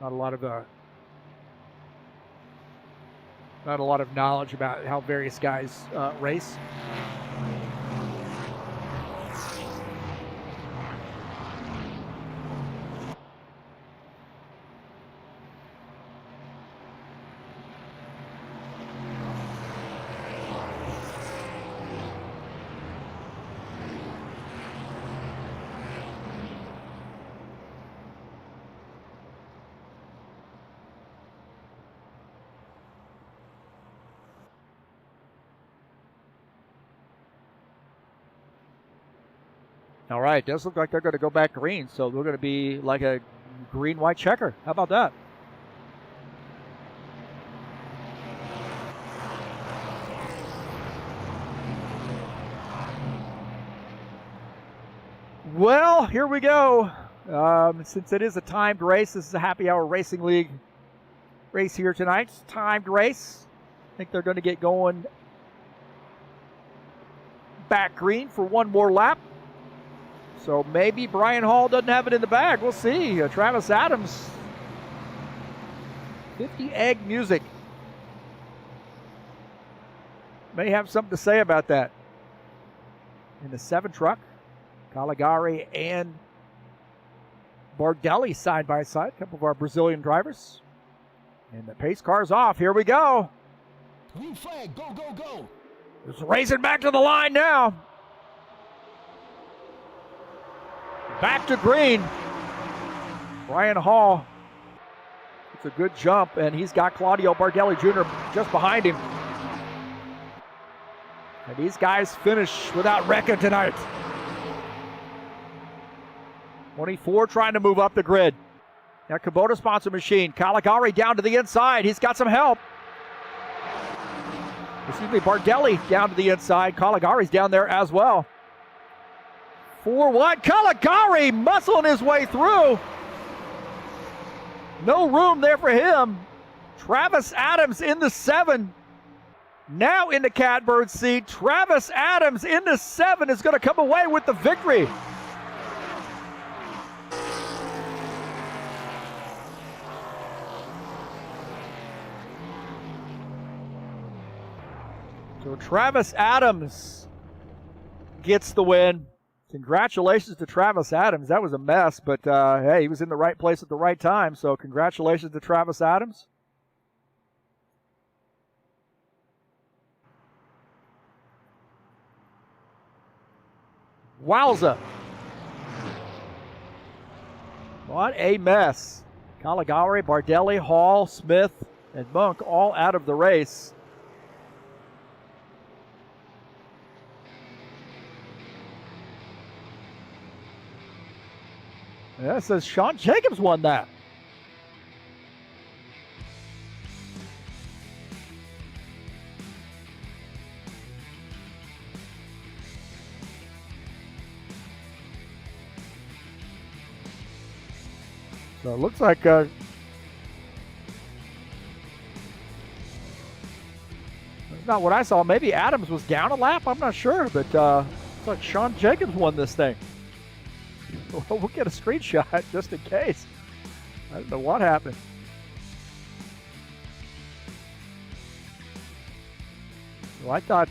Not a lot of knowledge about how various guys race. All right, does look like they're going to go back green, so they're going to be like a green-white checker. How about that? Well, here we go. Since it is a timed race, this is a Happy Hour Racing League race here tonight. It's a timed race. I think they're going to get going back green for one more lap. So maybe Brian Hall doesn't have it in the bag. We'll see. Travis Adams, 50 egg music. May have something to say about that. In the 7 truck, Caligari and Bardelli side by side. A couple of our Brazilian drivers. And the pace car's off. Here we go. Green flag, go, go, go. It's racing back to the line now. Back to green. Brian Hall. It's a good jump, and he's got Claudio Bardelli Jr. just behind him. And these guys finish without wrecking tonight. 24 trying to move up the grid. Now Kubota sponsor machine. Caligari down to the inside. He's got some help. Bardelli down to the inside. Caligari's down there as well. 4 wide. Caligari muscling his way through. No room there for him. Travis Adams in the 7. Now in the catbird seat. Travis Adams in the 7 is going to come away with the victory. So Travis Adams gets the win. Congratulations to Travis Adams. That was a mess, but hey, he was in the right place at the right time, so congratulations to Travis Adams. Wowza. What a mess. Caligari, Bardelli, Hall, Smith, and Monk all out of the race. Yeah, it says Sean Jacobs won that. So it looks like that's not what I saw. Maybe Adams was down a lap. I'm not sure, but looks like Sean Jacobs won this thing. We'll get a screenshot just in case. I don't know what happened. Well, I thought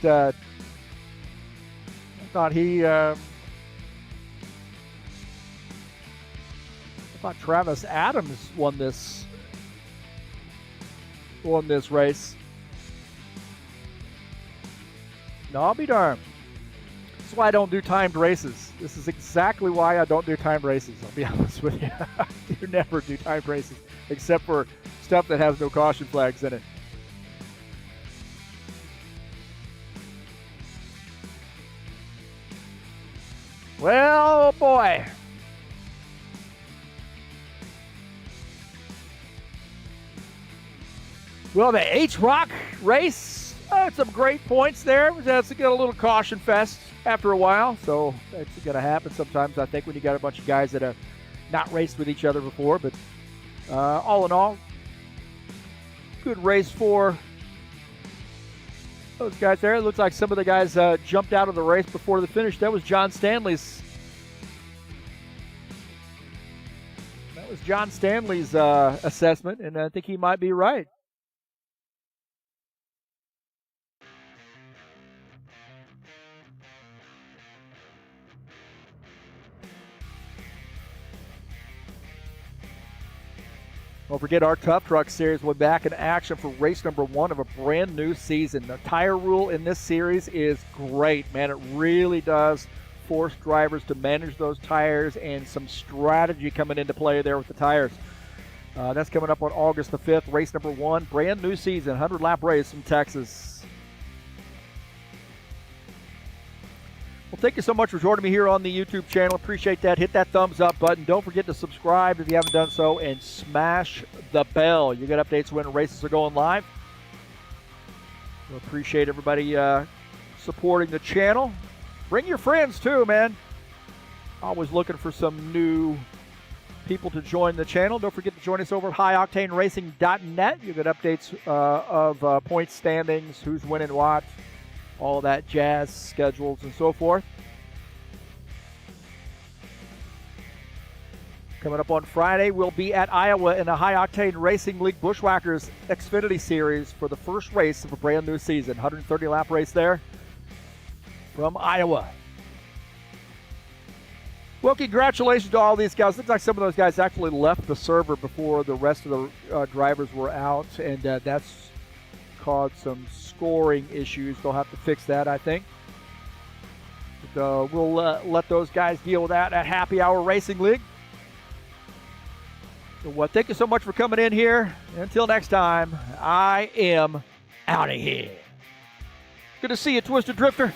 Travis Adams won this race. No, I'll be darned. That's why I don't do timed races. This is exactly why I don't do time races, I'll be honest with you. I do never do time races, except for stuff that has no caution flags in it. Well, boy. Well, the HROC race, some great points there. That's got a little caution fest after a while, so that's going to happen sometimes, I think, when you got a bunch of guys that have not raced with each other before. But all in all, good race for those guys there. It looks like some of the guys jumped out of the race before the finish. That was John Stanley's. That was John Stanley's assessment, and I think he might be right. Don't forget our Tough Truck Series will be back in action for race number 1 of a brand new season. The tire rule in this series is great, man. It really does force drivers to manage those tires, and some strategy coming into play there with the tires. That's coming up on August the 5th, race number 1, brand new season, 100-lap race in Texas. Well, thank you so much for joining me here on the YouTube channel. Appreciate that. Hit that thumbs up button. Don't forget to subscribe if you haven't done so, and smash the bell. You get updates when races are going live. We appreciate everybody supporting the channel. Bring your friends too, man. Always looking for some new people to join the channel. Don't forget to join us over at highoctaneracing.net. You get updates of point standings, who's winning what, all that jazz, schedules, and so forth. Coming up on Friday, we'll be at Iowa in the High Octane Racing League Bushwhackers Xfinity Series for the first race of a brand new season. 130-lap race there from Iowa. Well, congratulations to all these guys. Looks like some of those guys actually left the server before the rest of the drivers were out, and that's caused some scoring issues. They'll have to fix that, I think. But, we'll let those guys deal with that at Happy Hour Racing League. So, thank you so much for coming in here. Until next time, I am out of here. Good to see you, Twisted Drifter.